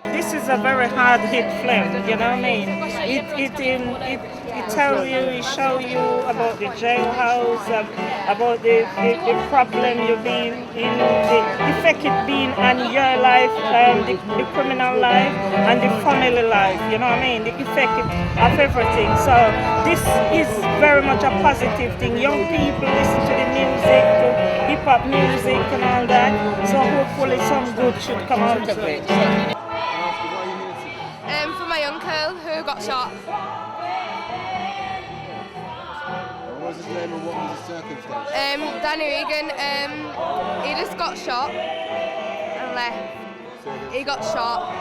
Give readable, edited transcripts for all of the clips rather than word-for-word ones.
This is a very hard hit film, you know what I mean? It tell you, it show you about the jailhouse, about the problem you've been in, the effect it been on your life, the criminal life, and the family life, you know what I mean? The effect of everything. So this is very much a positive thing. Young people listen to the music, to hip-hop music and all that, so hopefully some good should come out of it. For my uncle who got shot. What was his name and what was the circumstance? Danny Regan, he just got shot and left. He got shot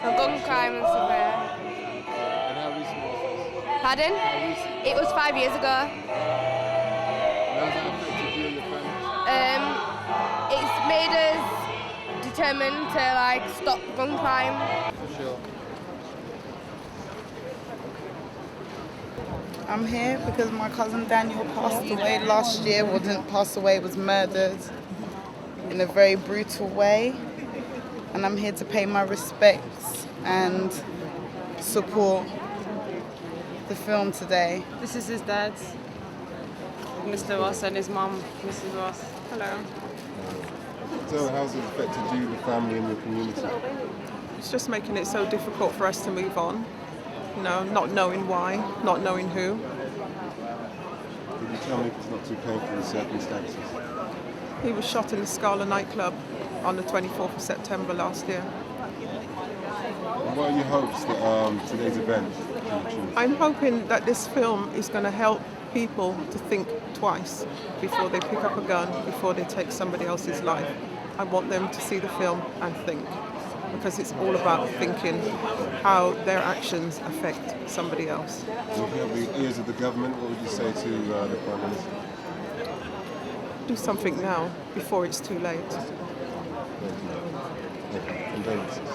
for gun crime and stuff like that. And how recent was this? Pardon? It was 5 years ago. How has that affected you and your family? It's made us determined to stop gun crime. For sure. I'm here because my cousin Daniel passed away last year. Well, didn't pass away, was murdered in a very brutal way. And I'm here to pay my respects and support the film today. This is his dad, Mr. Ross, and his mum, Mrs. Ross. Hello. So how's it affected you, the family and your community? It's just making it so difficult for us to move on. You know, not knowing why, not knowing who. Could you tell me if it's not too painful, the circumstances? He was shot in the Scala nightclub on the 24th of September last year. And what are your hopes that today's event can achieve? I'm hoping that this film is going to help people to think twice before they pick up a gun, before they take somebody else's life. I want them to see the film and think, because it's all about thinking how their actions affect somebody else. If you have the ears of the government, what would you say to the Prime Minister? Do something now, before it's too late. Condolences.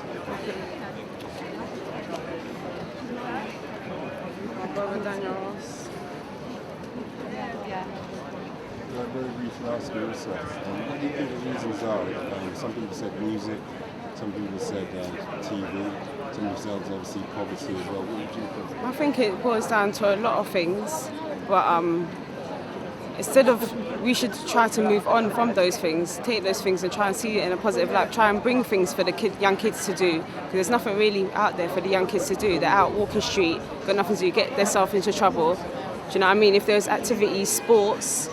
Brother Daniel Ross. I'm very briefly ask you also, what do you think the reasons are? Some people said music, some people said TV, some people said obviously poverty as well. What would you think? I think it boils down to a lot of things, but instead of, we should try to move on from those things, take those things and try and see it in a positive light, try and bring things for the young kids to do, because there's nothing really out there for the young kids to do. They're out walking street, got nothing to do, get themselves into trouble. Do you know what I mean? If there's activities, sports,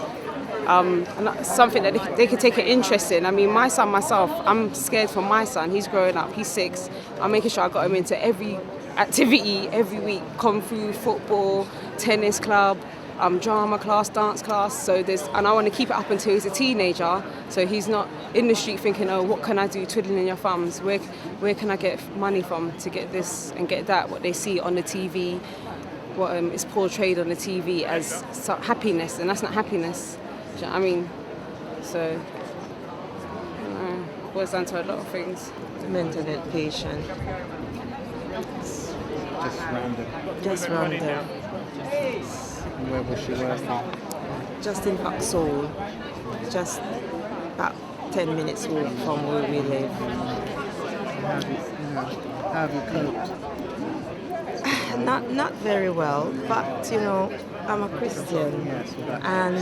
and something that they could take an interest in. I mean, my son, myself, I'm scared for my son. He's growing up, he's 6. I'm making sure I got him into every activity every week, kung fu, football, tennis club, drama class, dance class. So and I want to keep it up until he's a teenager, so he's not in the street thinking, oh, what can I do, twiddling your thumbs, where can I get money from to get this and get that, what they see on the TV, what is portrayed on the TV as happiness, and that's not happiness. Do you know what I mean? So, it boils down to a lot of things. Mental health patient. Just random. Just random. Where was she working? Just in Vauxhall. Just about 10 minutes walk from where we live. How have you coped? Not very well, but I'm a Christian, and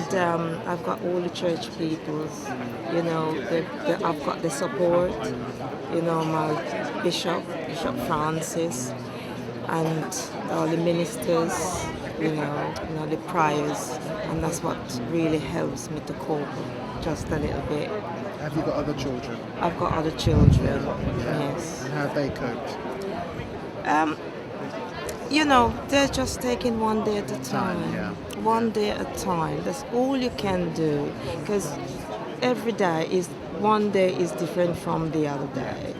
I've got all the church peoples. I've got the support. My Bishop Francis, and all the ministers. The prayers, and that's what really helps me to cope just a little bit. Have you got other children? I've got other children, yes. And how have they coped? They're just taking one day at a time. One day at a time. That's all you can do, because every day one day is different from the other day.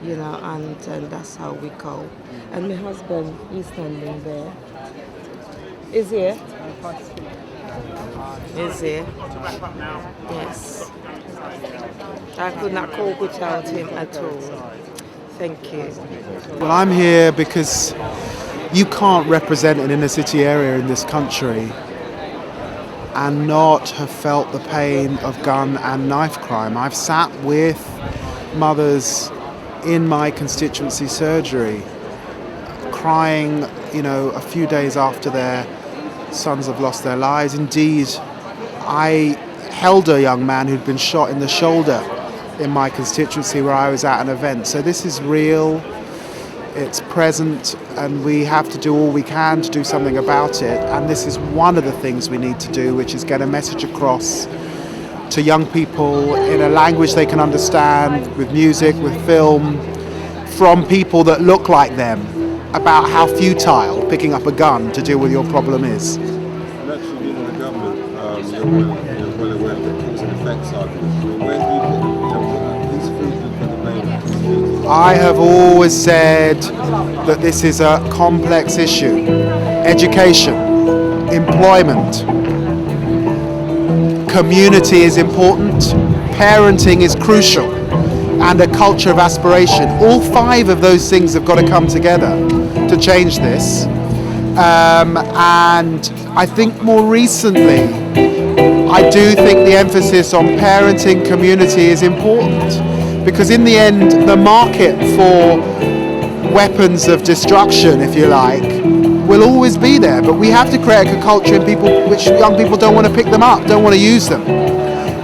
And that's how we cope. And my husband is standing there. Is here. Is he? Yes. I could not cope without him at all. Thank you. Well, I'm here because you can't represent an inner city area in this country and not have felt the pain of gun and knife crime. I've sat with mothers in my constituency surgery crying, a few days after their sons have lost their lives. Indeed, I held a young man who'd been shot in the shoulder in my constituency where I was at an event. So this is real, it's present, and we have to do all we can to do something about it. And this is one of the things we need to do, which is get a message across to young people in a language they can understand, with music, with film, from people that look like them, about how futile picking up a gun to deal with your problem is. And actually, being in the government, you're well aware of the cause and effects argument. Where do you put these foods we put the blame at? I have always said that this is a complex issue. Education, employment, community is important, parenting is crucial, and a culture of aspiration. All 5 of those things have got to come together to change this. And I think more recently, I do think the emphasis on parenting community is important, because in the end, the market for weapons of destruction, if you like, will always be there. But we have to create a culture in people which young people don't want to pick them up, don't want to use them.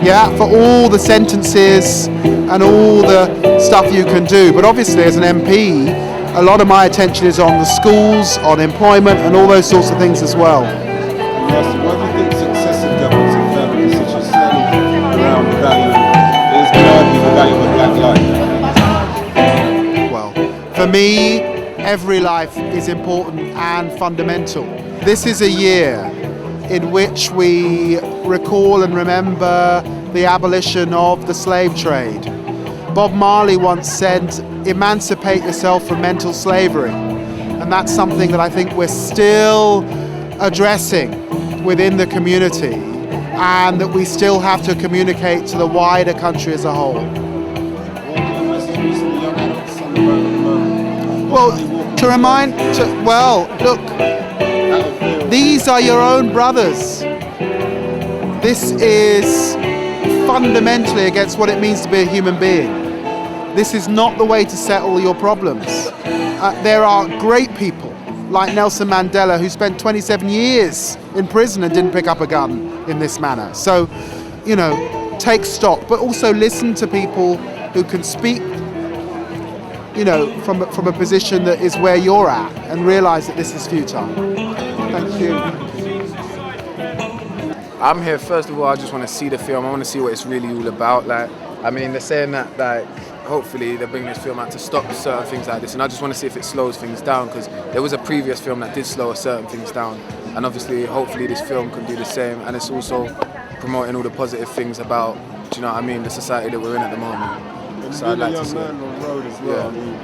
Yeah, for all the sentences and all the stuff you can do. But obviously, as an MP, a lot of my attention is on the schools, on employment, and all those sorts of things as well. Why do you think successive governments have found to be such a standing around the value, it is argue the value of black life? Well, for me, every life is important and fundamental. This is a year in which we recall and remember the abolition of the slave trade. Bob Marley once said, "Emancipate yourself from mental slavery." And that's something that I think we're still addressing within the community, and that we still have to communicate to the wider country as a whole. Well, look, these are your own brothers. This is fundamentally against what it means to be a human being. This is not the way to settle your problems. There are great people like Nelson Mandela, who spent 27 years in prison and didn't pick up a gun in this manner. So, take stock, but also listen to people who can speak, from a position that is where you're at, and realize that this is futile. Thank you. I'm here, first of all, I just want to see the film. I want to see what it's really all about. They're saying that, hopefully they bring this film out to stop certain things like this, and I just want to see if it slows things down, because there was a previous film that did slow certain things down, and obviously, hopefully this film can do the same, and it's also promoting all the positive things about, the society that we're in at the moment. So I'd like to see it. On the road as well. Yeah. I mean,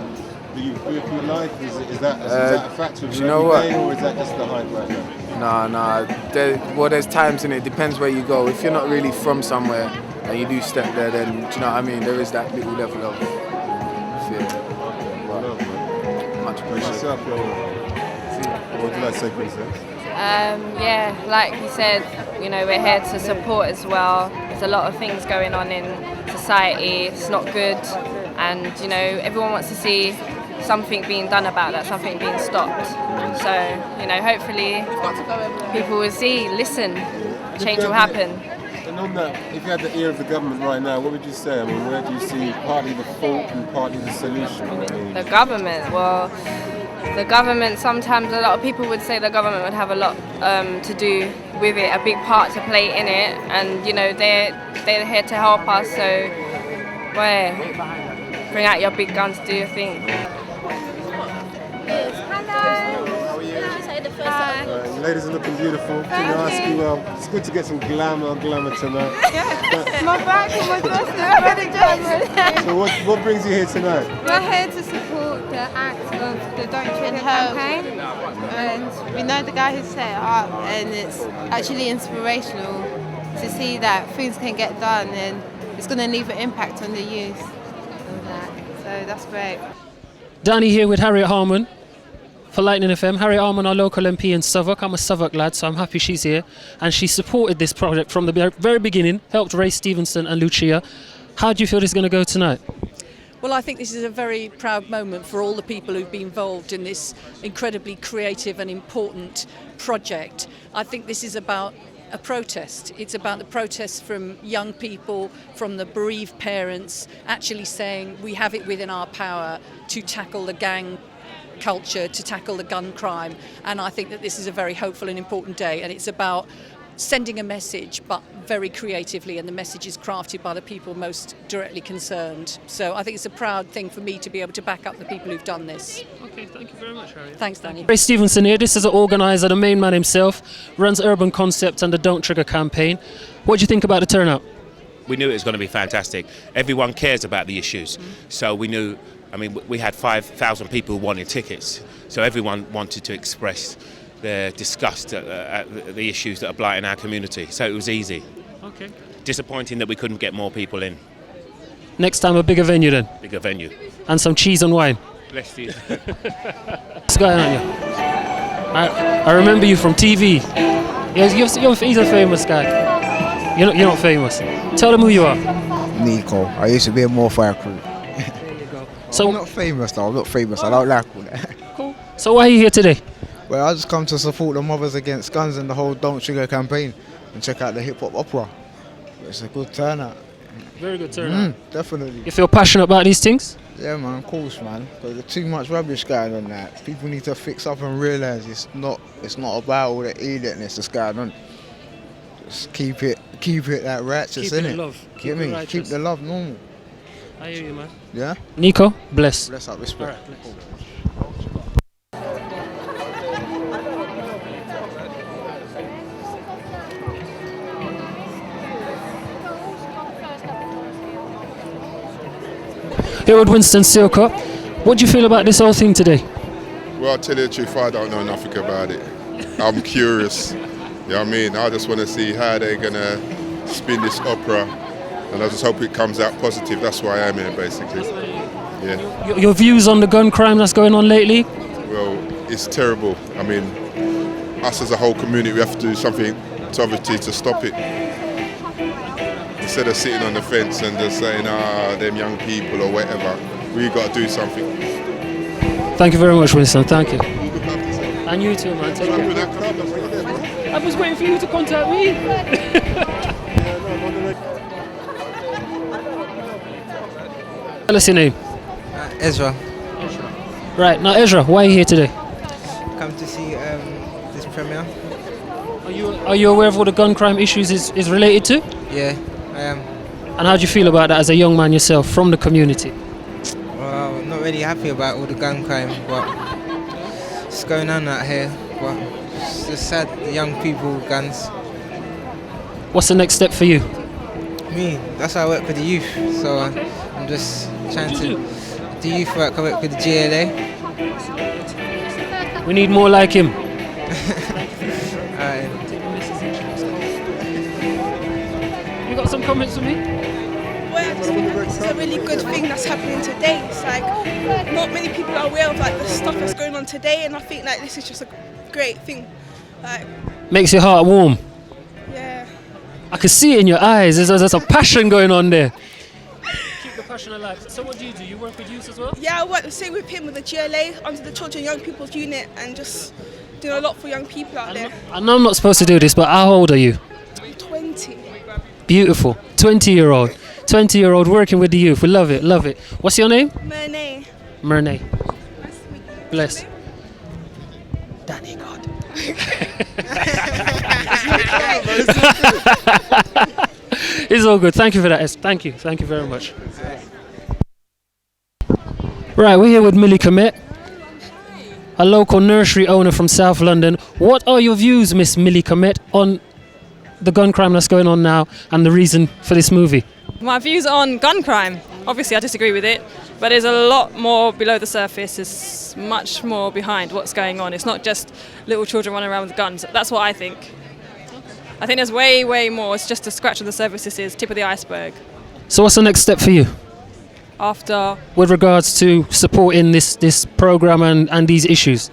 do you fear for your life? Is that a factor of do your you know every day, what? or is that just the hype right now? Nah. There's times in it. Depends where you go. If you're not really from somewhere and you do step there, then there is that little level of fear. Much appreciated. What did I say, Princess? Like you said, we're here to support as well. There's a lot of things going on in society. It's not good, and everyone wants to see something being done about that, something being stopped. So hopefully people will see, listen, change will happen. And on that, if you had the ear of the government right now, what would you say? I mean, where do you see partly the fault and partly the solution? The government, sometimes a lot of people would say the government would have a lot to do with it, a big part to play in it, and they're here to help us, so bring out your big guns, do your thing. Ladies are looking beautiful. Can I ask you, it's good to get some glamour tonight. My back and my dress is very glamorous. So what brings you here tonight? We're here to support support the act of the Don't Trigger campaign. And we know the guy who set it up, and it's actually inspirational to see that things can get done and it's going to leave an impact on the youth. And that. So that's great. Danny here with Harriet Harman for Lightning FM. Harriet Harman, our local MP in Southwark. I'm a Southwark lad, so I'm happy she's here. And she supported this project from the very beginning, helped Ray Stevenson and Lucia. How do you feel this is going to go tonight? Well, I think this is a very proud moment for all the people who've been involved in this incredibly creative and important project. I think this is about a protest. It's about the protest from young people, from the bereaved parents, actually saying we have it within our power to tackle the gang culture, to tackle the gun crime. And I think that this is a very hopeful and important day, and it's about sending a message, but very creatively, and the message is crafted by the people most directly concerned. So I think it's a proud thing for me to be able to back up the people who've done this. Okay, thank you very much, Harriet. Thanks, Danny. Ray Stevenson here. This is an organiser, the main man himself, runs Urban Concept and the Don't Trigger campaign. What do you think about the turnout? We knew it was going to be fantastic. Everyone cares about the issues. So we knew, I mean, we had 5,000 people who wanted tickets. So everyone wanted to express their disgust at the issues that are blighting our community. So it was easy. Okay. Disappointing that we couldn't get more people in. Next time a bigger venue then? Bigger venue. And some cheese and wine. Bless you. What's going on here? I remember you from TV. He's a famous guy. You're not famous. Tell them who you are. Nico. I used to be a Morfire crew. There you go. So I'm not famous though. I'm not famous. I don't like all that. Cool. So why are you here today? Well, I just come to support the Mothers Against Guns and the whole Don't Trigger campaign and check out the HipHopOpera. It's a good turnout. Very good turnout. Definitely. You feel passionate about these things? Yeah, man, of course, man. Because there's too much rubbish going on now. People need to fix up and realise it's not about all the idiotness that's going on. Just keep it that righteous, Keep it innit? love. Keep the love normal. I hear you, man. Yeah? Nico, bless. Bless up, respect. All right, bless. Here at Winston Silka, what do you feel about this whole thing today? Well, I'll tell you the truth, I don't know nothing about it. I'm curious, you know what I mean? I just want to see how they're going to spin this opera, and I just hope it comes out positive. That's why I am here, basically. Yeah. Your views on the gun crime that's going on lately? Well, it's terrible. I mean, us as a whole community, we have to do something to stop it. Instead of sitting on the fence and just saying, them young people or whatever, we got to do something. Thank you very much, Winston. Thank you. And you too, man. Take care. I was waiting for you to contact me. Tell us your name. Ezra. Right, now Ezra, why are you here today? Come to see this premiere. Are you aware of what the gun crime issues is related to? Yeah, I am. And how do you feel about that as a young man yourself from the community? Well, I'm not really happy about all the gun crime, but it's going on out here. But it's just sad, the young people with guns. What's the next step for you? Me, that's why I work with the youth. So I'm just trying to do youth work. I work with the GLA. We need more like him. You got some comments for me? Well, I just think this is a really good thing that's happening today. It's like not many people are aware of like the stuff that's going on today, and I think like this is just a great thing. Like, Makes your heart warm. yeah. I can see it in your eyes. There's a passion going on there. Keep the passion alive. So what do? You work with youth as well? Yeah, I work the same with him with the GLA under the Children and Young People's Unit, and just doing a lot for young people out there. I know I'm not supposed to do this, but how old are you? I'm 20. Beautiful. 20-year-old. 20-year-old working with the youth. We love it, love it. What's your name? Merne. Merne. Bless. Danny God. It's all good. Thank you for that, Es. Thank you. Thank you very much. Right, we're here with Millie Comet, a local nursery owner from South London. What are your views, Miss Millie Comet, on the gun crime that's going on now and the reason for this movie? My views on gun crime. Obviously, I disagree with it, but there's a lot more below the surface. There's much more behind what's going on. It's not just little children running around with guns. That's what I think. I think there's way, way more. It's just a scratch of the surface. This is tip of the iceberg. So what's the next step for you After, with regards to supporting this program and these issues?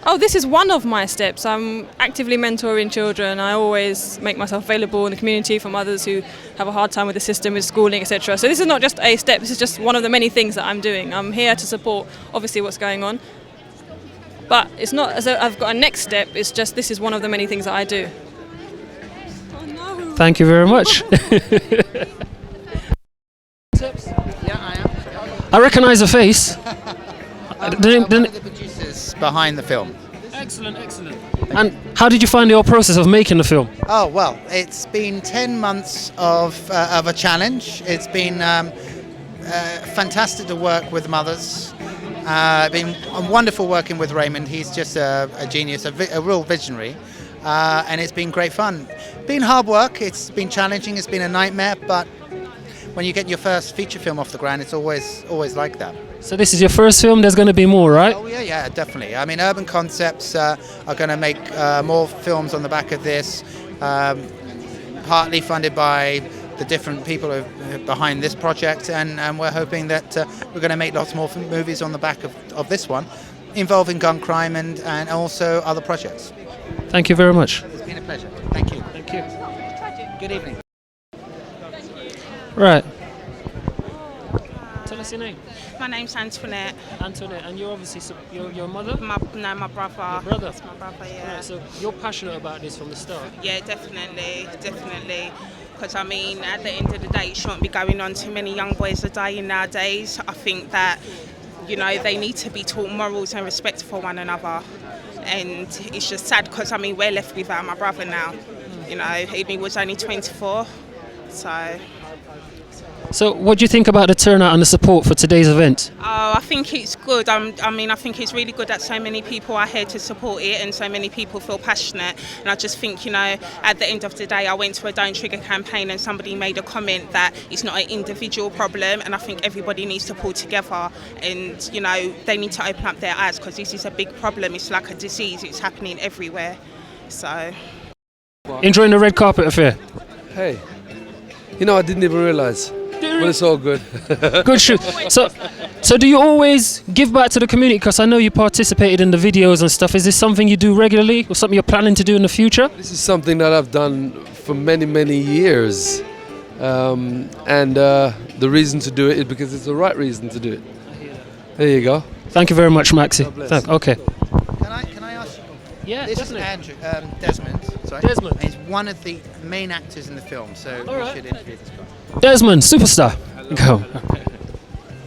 oh, this is one of my steps. I'm actively mentoring children. I always make myself available in the community from others who have a hard time with the system, with schooling, etc. So this is not just a step. This is just one of the many things that I'm doing. I'm here to support, obviously, what's going on. But it's not as though I've got a next step. It's just this is one of the many things that I do. Thank you very much. I recognise a face. One of the producers behind the film. Excellent, excellent. And how did you find your process of making the film? Oh, well, it's been 10 months of a challenge. It's been fantastic to work with mothers. Been wonderful working with Raymond. He's just a genius, a real visionary. And it's been great fun. Been hard work. It's been challenging. It's been a nightmare. But when you get your first feature film off the ground, it's always like that. So this is your first film. There's going to be more, right? Oh yeah, definitely. I mean, Urban Concepts are going to make more films on the back of this, partly funded by the different people behind this project, and we're hoping that we're going to make lots more movies on the back of this one, involving gun crime and also other projects. Thank you very much. It's been a pleasure. Thank you. Thank you. Good evening. Right. Tell us your name. My name's Antoinette. Antoinette, and you're obviously your mother? My brother. Your brother? That's my brother, yeah. Right, so you're passionate about this from the start? Yeah, definitely. Because I mean, at the end of the day, it shouldn't be going on. Too many young boys are dying nowadays. I think that, they need to be taught morals and respect for one another. And it's just sad because, I mean, we're left without my brother now. He was only 24, so... So what do you think about the turnout and the support for today's event? Oh, I think it's good. I think it's really good that so many people are here to support it and so many people feel passionate. And I just think, at the end of the day, I went to a Don't Trigger campaign and somebody made a comment that it's not an individual problem. And I think everybody needs to pull together and, they need to open up their eyes because this is a big problem. It's like a disease. It's happening everywhere. So. Enjoying the red carpet affair? Hey, I didn't even realise. But it's all good. Good shoot. So do you always give back to the community? Because I know you participated in the videos and stuff. Is this something you do regularly or something you're planning to do in the future? This is something that I've done for many, many years. And the reason to do it is because it's the right reason to do it. There you go. Thank you very much, Maxi. Okay. Can I ask you? Yeah, this definitely. is Andrew, Desmond. Sorry. Desmond. He's one of the main actors in the film, so we should interview this guy. Desmond, superstar. Go.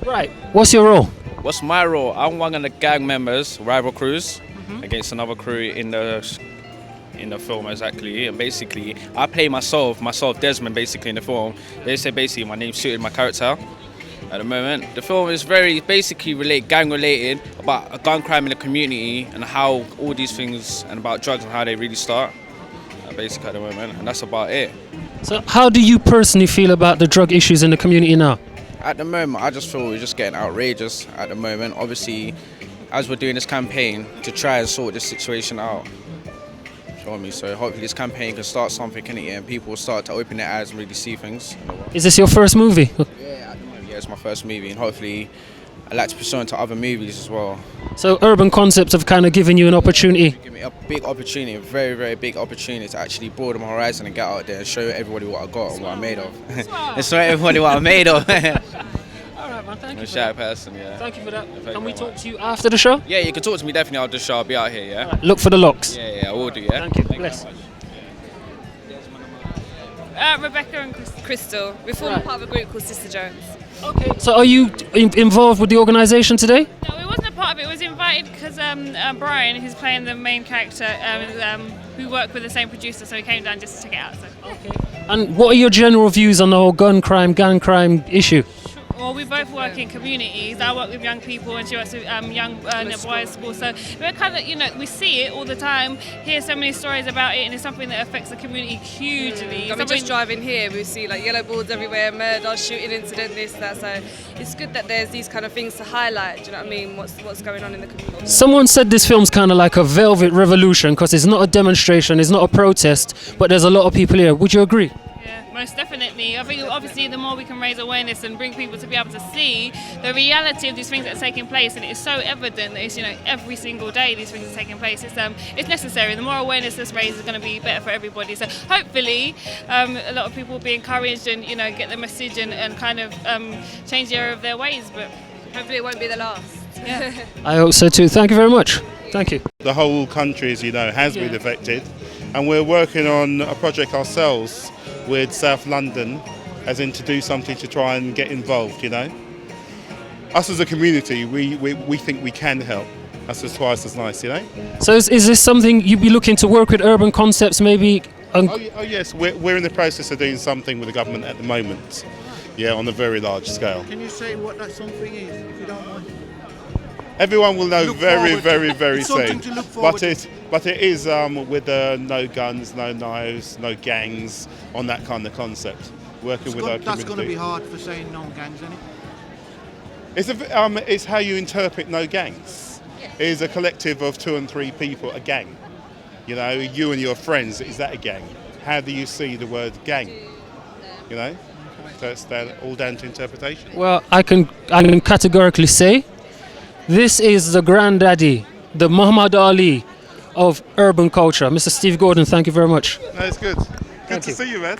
Right. What's your role? What's my role? I'm one of the gang members, rival crews, against another crew in the film exactly. And basically, I play myself, Desmond, basically in the film. They say basically my name suited my character. At the moment, the film is very basically gang related about a gun crime in the community and how all these things and about drugs and how they really start. Basically at the moment, and that's about it. So how do you personally feel about the drug issues in the community now? At the moment, I just feel we're just getting outrageous at the moment. Obviously, as we're doing this campaign to try and sort this situation out. Show me. So hopefully this campaign can start something in it and people will start to open their eyes and really see things. Is this your first movie? Yeah, it's my first movie, and hopefully I'd like to pursue into other movies as well. So Urban Concepts have kind of given you an opportunity? Give me a big opportunity, a very, very big opportunity to actually broaden my horizon and get out there and show everybody what I got and what I'm made of. And show everybody what I'm made of. Alright man, thank you. I'm a shy person, yeah. Thank you for that. Can we talk to you after the show? Yeah, you can talk to me definitely after the show. I'll be out here, yeah? Right, look for the locks. Yeah, I will do, yeah? Thank you. Bless. Rebecca and Crystal. We form part of a group called Sister Jones. Okay. So are you involved with the organisation today? No, it wasn't a part of it. It was invited because Brian, who's playing the main character, who worked with the same producer, so he came down just to check it out. So. Okay. And what are your general views on the whole gun crime, gang crime issue? Well, more. We both work in communities. I work with young people and she works with young boys' school. So we're kind of, we see it all the time, hear so many stories about it, and it's something that affects the community hugely. I mean, just driving here, we see like yellow boards everywhere, murder, shooting incident, this, that. So it's good that there's these kind of things to highlight. Do you know what I mean? What's going on in the community? Someone said this film's kind of like a velvet revolution because it's not a demonstration, it's not a protest, but there's a lot of people here. Would you agree? Yeah, most definitely. I think obviously the more we can raise awareness and bring people to be able to see the reality of these things that are taking place, and it's so evident that it's every single day these things are taking place. It's necessary. The more awareness that's raised is going to be better for everybody. So hopefully a lot of people will be encouraged and get the message and kind of change the area of their ways. But hopefully it won't be the last. Yeah. I hope so too. Thank you very much. Thank you. The whole country, as you know, has been affected, and we're working on a project ourselves with South London, as in to do something to try and get involved. Us as a community, we think we can help. That's just twice as nice. So is this something you'd be looking to work with Urban Concepts maybe? Oh yes, we're in the process of doing something with the government at the moment. Yeah, on a very large scale. Can you say what that something is, if you don't mind? Everyone will know very soon. To look forward to. But it is with no guns, no knives, no gangs, on that kind of concept. Working with our community. That's going to be hard for saying no gangs, isn't it? It's how you interpret no gangs. It is a collective of 2 and 3 people, a gang. You and your friends, is that a gang? How do you see the word gang? So it's all down to interpretation. Well, I can categorically say this is the granddaddy, the Muhammad Ali of urban culture. Mr. Steve Gordon, thank you very much. No, it's good. Good to see you, man.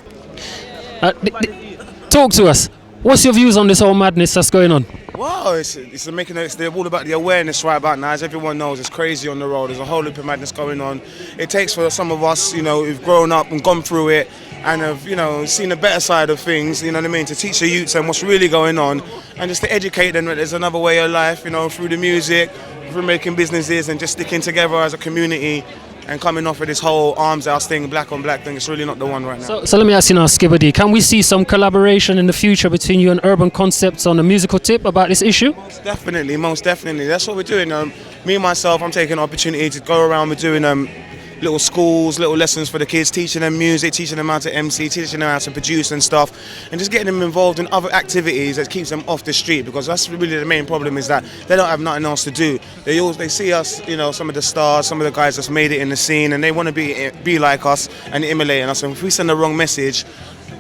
Talk to us. What's your views on this whole madness that's going on? Wow, it's all about the awareness right about now. As everyone knows, it's crazy on the road. There's a whole heap of madness going on. It takes for some of us, who've grown up and gone through it and have, seen the better side of things, to teach the youths and what's really going on, and just to educate them that there's another way of life, through the music, through making businesses and just sticking together as a community and coming off of this whole arms house thing, black on black thing. It's really not the one right now. So let me ask you now, Skibbity, can we see some collaboration in the future between you and Urban Concepts on a musical tip about this issue? Most definitely. That's what we're doing. Me and myself, I'm taking an opportunity to go around. We're doing little schools, little lessons for the kids, teaching them music, teaching them how to MC, teaching them how to produce and stuff, and just getting them involved in other activities that keeps them off the street, because that's really the main problem, is that they don't have nothing else to do. They see us, some of the stars, some of the guys that's made it in the scene, and they want to be like us and emulating us, and if we send the wrong message,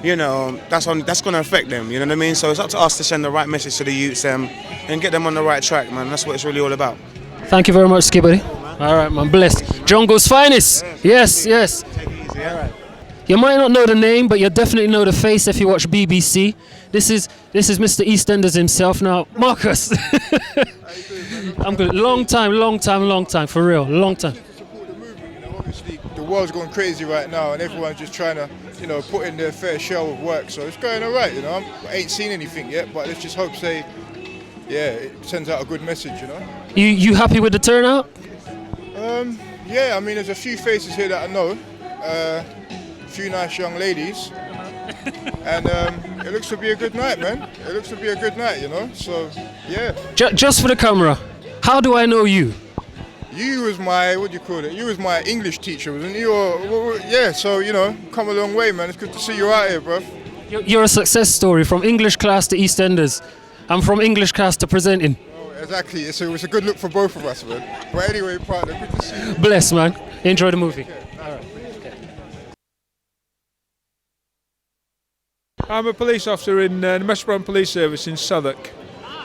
that's going to affect them, you know what I mean? So it's up to us to send the right message to the youths and get them on the right track, man. That's what it's really all about. Thank you very much, Skibbity. All right, man, blessed. Jungo's finest. Yes. Take it easy, all right. You might not know the name, but you definitely know the face if you watch BBC. This is Mr. EastEnders himself. Now, Marcus. I'm good. Long time, for real. Long time. Obviously, the world's going crazy right now, and everyone's just trying to, put in their fair share of work. So it's going all right, I ain't seen anything yet, but let's just hope, it sends out a good message, You happy with the turnout? Yeah, I mean, there's a few faces here that I know, a few nice young ladies, and it looks to be a good night, man. It looks to be a good night, so, yeah. Just for the camera, how do I know you? You was my, you was my English teacher, wasn't you? Yeah, so, come a long way, man. It's good to see you out here, bruv. You're a success story, from English class to EastEnders. I'm from English class to presenting. Exactly, so it was a good look for both of us, man. But anyway, partner, good to see you. Bless, man. Enjoy the movie. All right. I'm a police officer in the Metropolitan Police Service in Southwark.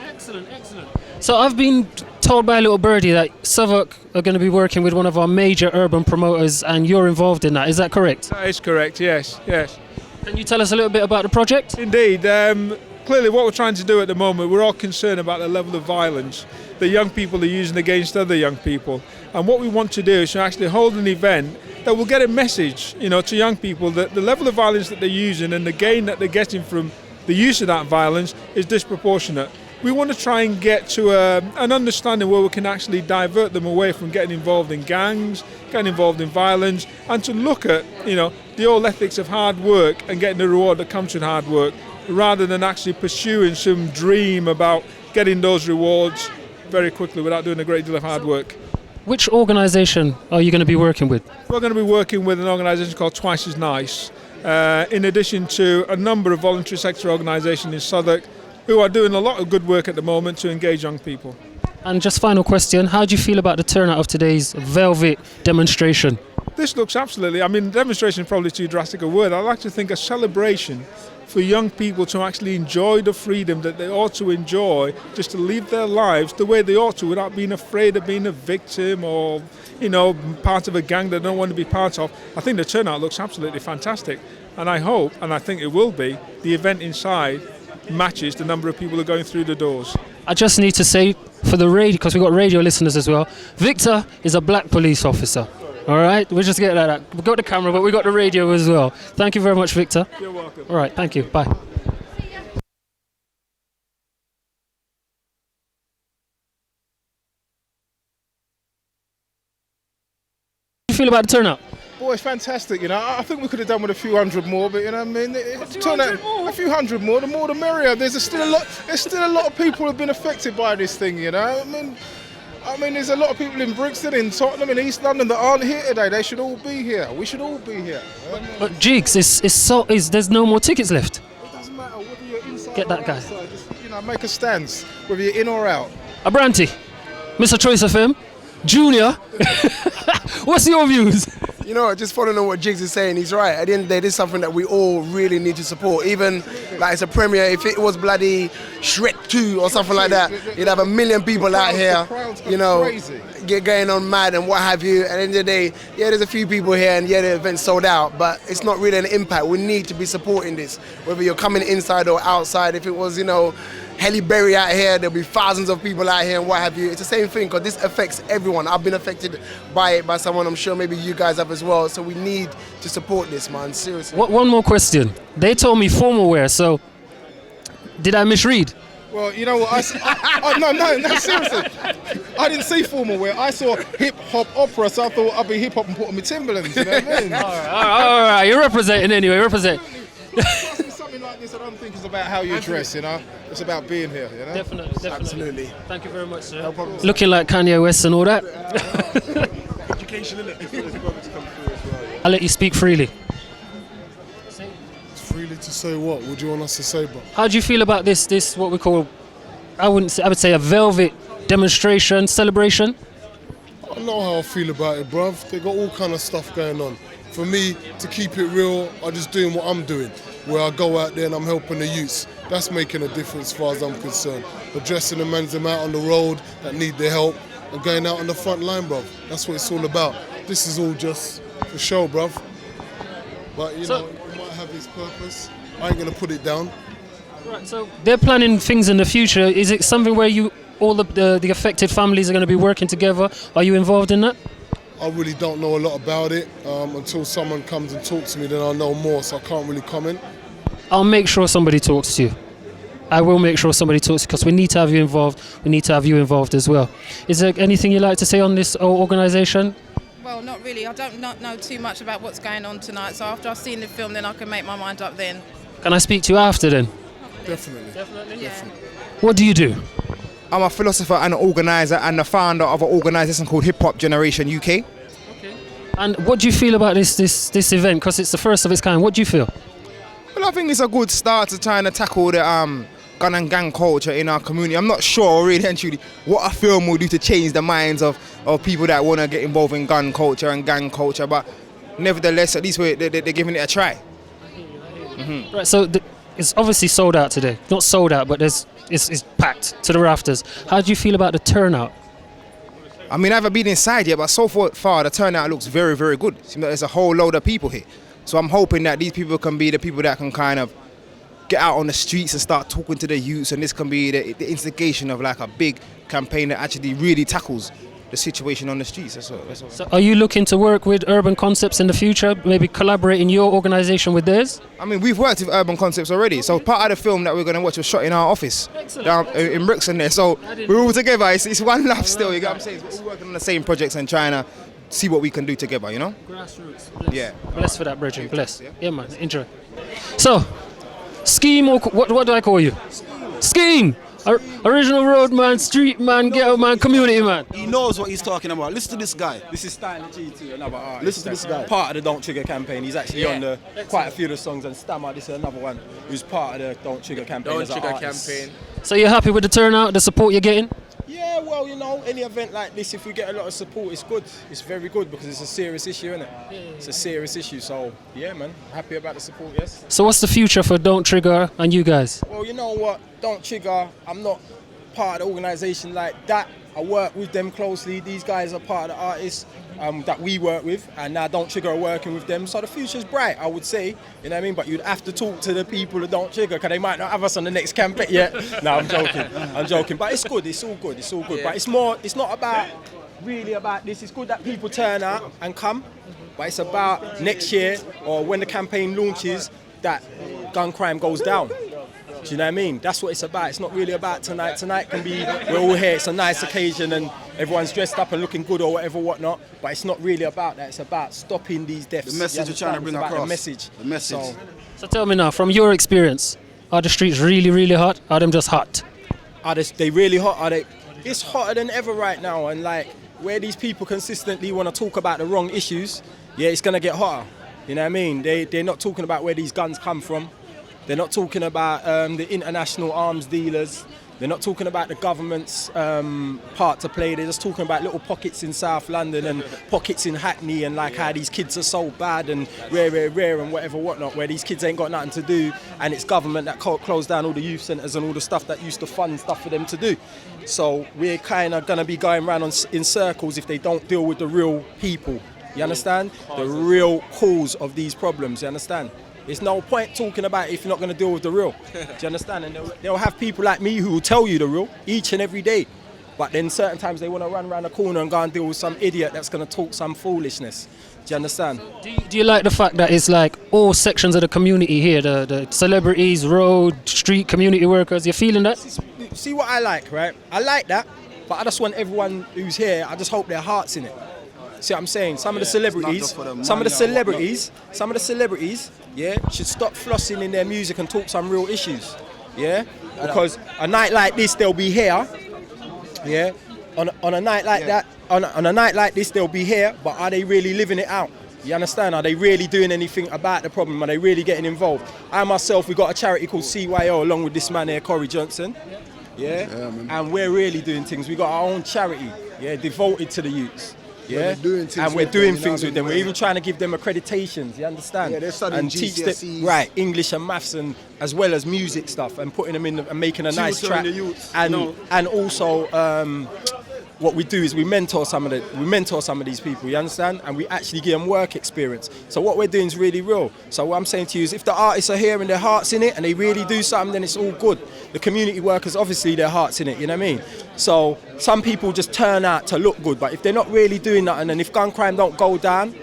Excellent. So I've been told by a little birdie that Southwark are going to be working with one of our major urban promoters, and you're involved in that. Is that correct? That is correct, yes. Can you tell us a little bit about the project? Indeed. Clearly what we're trying to do at the moment, we're all concerned about the level of violence that young people are using against other young people. And what we want to do is to actually hold an event that will get a message, to young people that the level of violence that they're using and the gain that they're getting from the use of that violence is disproportionate. We want to try and get to an understanding where we can actually divert them away from getting involved in gangs, getting involved in violence, and to look at, the old ethics of hard work and getting the reward that comes with hard work. rather than actually pursuing some dream about getting those rewards very quickly without doing a great deal of hard work. Which organisation are you going to be working with? We're going to be working with an organisation called Twice as Nice, in addition to a number of voluntary sector organisations in Southwark who are doing a lot of good work at the moment to engage young people. And just final question, how do you feel about the turnout of today's Velvet demonstration? This looks absolutely, I mean, demonstration is probably too drastic a word. I like to think a celebration for young people to actually enjoy the freedom that they ought to enjoy, just to live their lives the way they ought to without being afraid of being a victim or, you know, part of a gang they don't want to be part of. I think the turnout looks absolutely fantastic. And I hope, and I think it will be, the event inside matches the number of people who are going through the doors. I just need to say, for the radio, because we've got radio listeners as well, Victor is a black police officer. All right, we'll just get that out. We've got the camera, but we've got the radio as well. Thank you very much, Victor. You're welcome. All right, thank you. Bye. How do you feel about the turnout? Boy, it's fantastic, you know. I think we could have done with a few hundred more, but you know what I mean. A few hundred more, the more the merrier. There's still a lot of people who've been affected by this thing, you know. I mean, there's a lot of people in Brixton, in Tottenham, in East London that aren't here today. They should all be here. We should all be here. But Jigs, there's no more tickets left. It doesn't matter whether you're inside Get that or guy. outside. Just, you know, make a stance, whether you're in or out. Abranti, Mr. Choice FM, Junior, what's your views? You know, just following on what Jiggs is saying, he's right. At the end of the day, this is something that we all really need to support. Even like it's a premiere, if it was bloody Shrek 2 or something like that, you'd have 1 million people out here, you know, going on mad and what have you. At the end of the day, yeah, there's a few people here and yeah, the event's sold out, but it's not really an impact. We need to be supporting this, whether you're coming inside or outside. If it was, you know, Halle Berry out here, there'll be thousands of people out here and what have you. It's the same thing because this affects everyone. I've been affected by it, by someone. I'm sure maybe you guys have as well. So we need to support this, man. Seriously. One more question. They told me formal wear, so did I misread? Well, you know what? No, seriously. I didn't see formal wear. I saw HipHopOpera, so I thought I'd be hip hop and put on my Timberlands. You know what I mean? all right. You're representing anyway. Represent. Something like this, I don't think it's about how you dress, you know. It's about being here, you know. Definitely. Absolutely. Thank you very much, sir. No problem. Looking like Kanye West and all that. Education, innit? I'll let you speak freely. Freely to say what? What do you want us to say, bro? How do you feel about this what we call, I would say a velvet demonstration, celebration? I know how I feel about it, bruv. They got all kind of stuff going on. For me, to keep it real, I'm just doing what I'm doing, where I go out there and I'm helping the youths. That's making a difference as far as I'm concerned. Addressing the men them out on the road that need their help and going out on the front line, bruv. That's what it's all about. This is all just for show, bruv. But, you know, it might have its purpose. I ain't going to put it down. Right, so they're planning things in the future. Is it something where all the affected families are going to be working together? Are you involved in that? I really don't know a lot about it. Until someone comes and talks to me, then I'll know more, so I can't really comment. I'll make sure somebody talks to you. I will make sure somebody talks to you because we need to have you involved. We need to have you involved as well. Is there anything you'd like to say on this organisation? Well, not really. I don't know too much about what's going on tonight, so after I've seen the film, then I can make my mind up then. Can I speak to you after then? Definitely. Yeah. What do you do? I'm a philosopher and an organiser and the founder of an organisation called Hip Hop Generation UK. And what do you feel about this event? Because it's the first of its kind. What do you feel? Well, I think it's a good start to trying to tackle the gun and gang culture in our community. I'm not sure really and truly what a film will do to change the minds of people that want to get involved in gun culture and gang culture, but nevertheless, at least they're giving it a try. Mm-hmm. Right, so it's obviously sold out today. Not sold out, but it's packed to the rafters. How do you feel about the turnout? I mean, I haven't been inside yet, but so far the turnout looks very, very good. Seems like there's a whole load of people here. So I'm hoping that these people can be the people that can kind of get out on the streets and start talking to the youths, and this can be the instigation of like a big campaign that actually really tackles the situation on the streets. That's all. So are you looking to work with Urban Concepts in the future? Maybe collaborate in your organisation with theirs? I mean, we've worked with Urban Concepts already. So part of the film that we're going to watch was shot in our office down in Brixton there. So we're all together. It's one love still. You get what I'm saying? We're all working on the same projects and trying to see what we can do together, you know? Grassroots. Yeah. Bless for that, Bridget. Bless. Yeah, man. Enjoy. So, Scheme or what do I call you? Scheme. Original road man, street man, ghetto man, community man. He knows what he's talking about. Listen to this guy. This is Styler G2, another artist. Listen to this guy. Part of the Don't Trigger campaign. He's actually on quite a few of the songs, and Stammer, this is another one who's part of the Don't Trigger campaign. Don't as an Trigger artist. campaign. So you're happy with the turnout, the support you're getting? Yeah, well, you know, any event like this, if we get a lot of support, it's good. It's very good because it's a serious issue, isn't it? It's a serious issue, so yeah, man, happy about the support, yes. So what's the future for Don't Trigger and you guys? Well, you know what, Don't Trigger, I'm not part of the organisation like that. I work with them closely. These guys are part of the artists that we work with, and now Don't Trigger are working with them. So the future's bright, I would say. You know what I mean? But you'd have to talk to the people that Don't Trigger, because they might not have us on the next campaign yet. No, I'm joking. I'm joking. But it's good. It's all good. It's all good. But it's not about really about this. It's good that people turn out and come. But it's about next year, or when the campaign launches, that gun crime goes down. Do you know what I mean? That's what it's about. It's not really about tonight. Tonight can be, we're all here, it's a nice occasion and everyone's dressed up and looking good or whatever, whatnot. But it's not really about that. It's about stopping these deaths. The message you're trying to bring across. The message. The message. So tell me now, from your experience, are the streets really, really hot? Are them just hot? Are they really hot? Are they? It's hotter than ever right now. And like, where these people consistently want to talk about the wrong issues, yeah, it's going to get hotter. You know what I mean? They're not talking about where these guns come from. They're not talking about the international arms dealers. They're not talking about the government's part to play. They're just talking about little pockets in South London and pockets in Hackney and like how these kids are so bad and rare and whatever, whatnot, where these kids ain't got nothing to do and it's government that closed down all the youth centres and all the stuff that used to fund stuff for them to do. So we're kind of going to be going around in circles if they don't deal with the real people. You understand? The real cause of these problems, you understand? There's no point talking about it if you're not going to deal with the real. Do you understand? And they'll have people like me who will tell you the real each and every day. But then certain times they want to run around the corner and go and deal with some idiot that's going to talk some foolishness. Do you understand? Do you like the fact that it's like all sections of the community here, the celebrities, road, street, community workers, you're feeling that? See what I like, right? I like that, but I just want everyone who's here, I just hope their heart's in it. See what I'm saying? Some of the celebrities, yeah, should stop flossing in their music and talk some real issues, yeah? Because a night like this, they'll be here, yeah? On a night like that, on a night like this, they'll be here, but are they really living it out? You understand? Are they really doing anything about the problem? Are they really getting involved? I myself, we got a charity called CYO along with this man here, Corey Johnson, yeah? And we're really doing things. We got our own charity, yeah, devoted to the youths. Yeah, we're doing things with them. We're even trying to give them accreditations. You understand? Yeah, they're studying and teach them right English and maths and as well as music stuff and putting them in and making a nice track. And also what we do is we mentor some of these people. You understand? And we actually give them work experience. So what we're doing is really real. So what I'm saying to you is, if the artists are here and their heart's in it and they really do something, then it's all good. The community workers, obviously, their heart's in it. You know what I mean? So some people just turn out to look good, but if they're not really doing nothing, and if gun crime don't go down,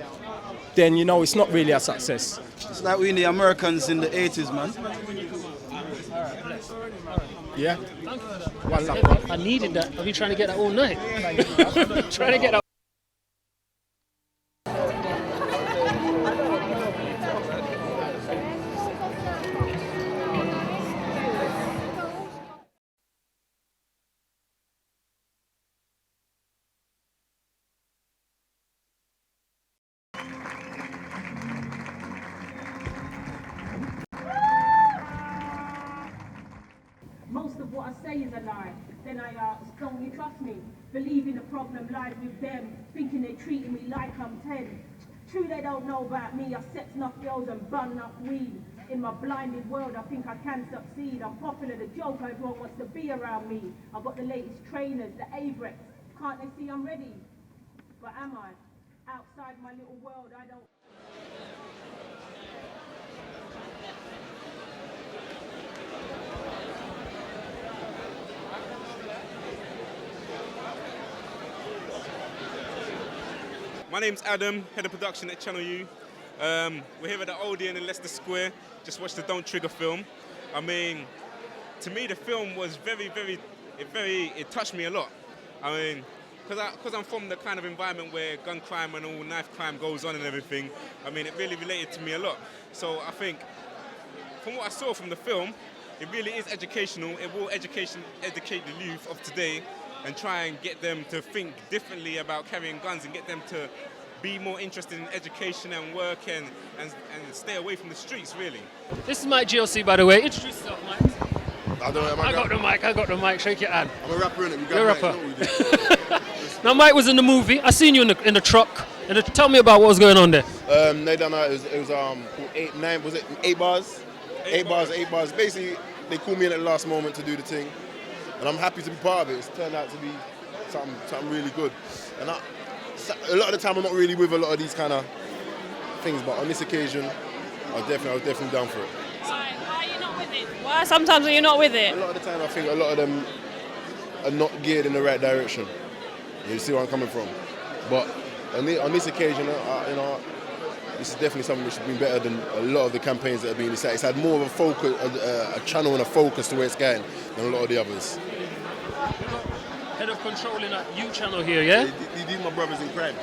then you know it's not really a success. It's like we in the Americans in the 80s, man. Yeah. One love. I needed that. I've been trying to get that all night. Trying to get that. Most of what I say is a lie. Then I ask, don't you trust me? Believing the problem lies with them, thinking they're treating me like I'm 10. True, they don't know about me. I sex enough girls and bun enough weed. In my blinded world, I think I can succeed. I'm popular, the joke, everyone wants to be around me. I've got the latest trainers, the Avrex. Can't they see I'm ready? But am I? Outside my little world, I don't... My name's Adam, head of production at Channel U. We're here at the Odeon in Leicester Square. Just watched the Don't Trigger film. I mean, to me the film was it touched me a lot. I mean, because I'm from the kind of environment where gun crime and all knife crime goes on and everything, I mean, it really related to me a lot. So I think from what I saw from the film, it really is educational. It will educate the youth of today and try and get them to think differently about carrying guns and get them to be more interested in education and work and stay away from the streets, really. This is Mike GLC, by the way. Introduce yourself, Mike. I got the mic. Shake your hand. I'm a rapper, innit? You're a rapper. Now, Mike was in the movie. I seen you in the truck. Tell me about what was going on there. They done it was called 8 bars? 8 bars. Basically, they called me in at the last moment to do the thing, and I'm happy to be part of it. It's turned out to be something really good. And a lot of the time, I'm not really with a lot of these kind of things, but on this occasion, I was definitely down for it. Why are you not with it? Why sometimes are you not with it? A lot of the time, I think a lot of them are not geared in the right direction. You see where I'm coming from. But on this occasion, this is definitely something which has been better than a lot of the campaigns that have been. It's had more of a focus, a channel and a focus to where it's going than a lot of the others. Head of controlling that U channel here, yeah? These are my brothers in crime.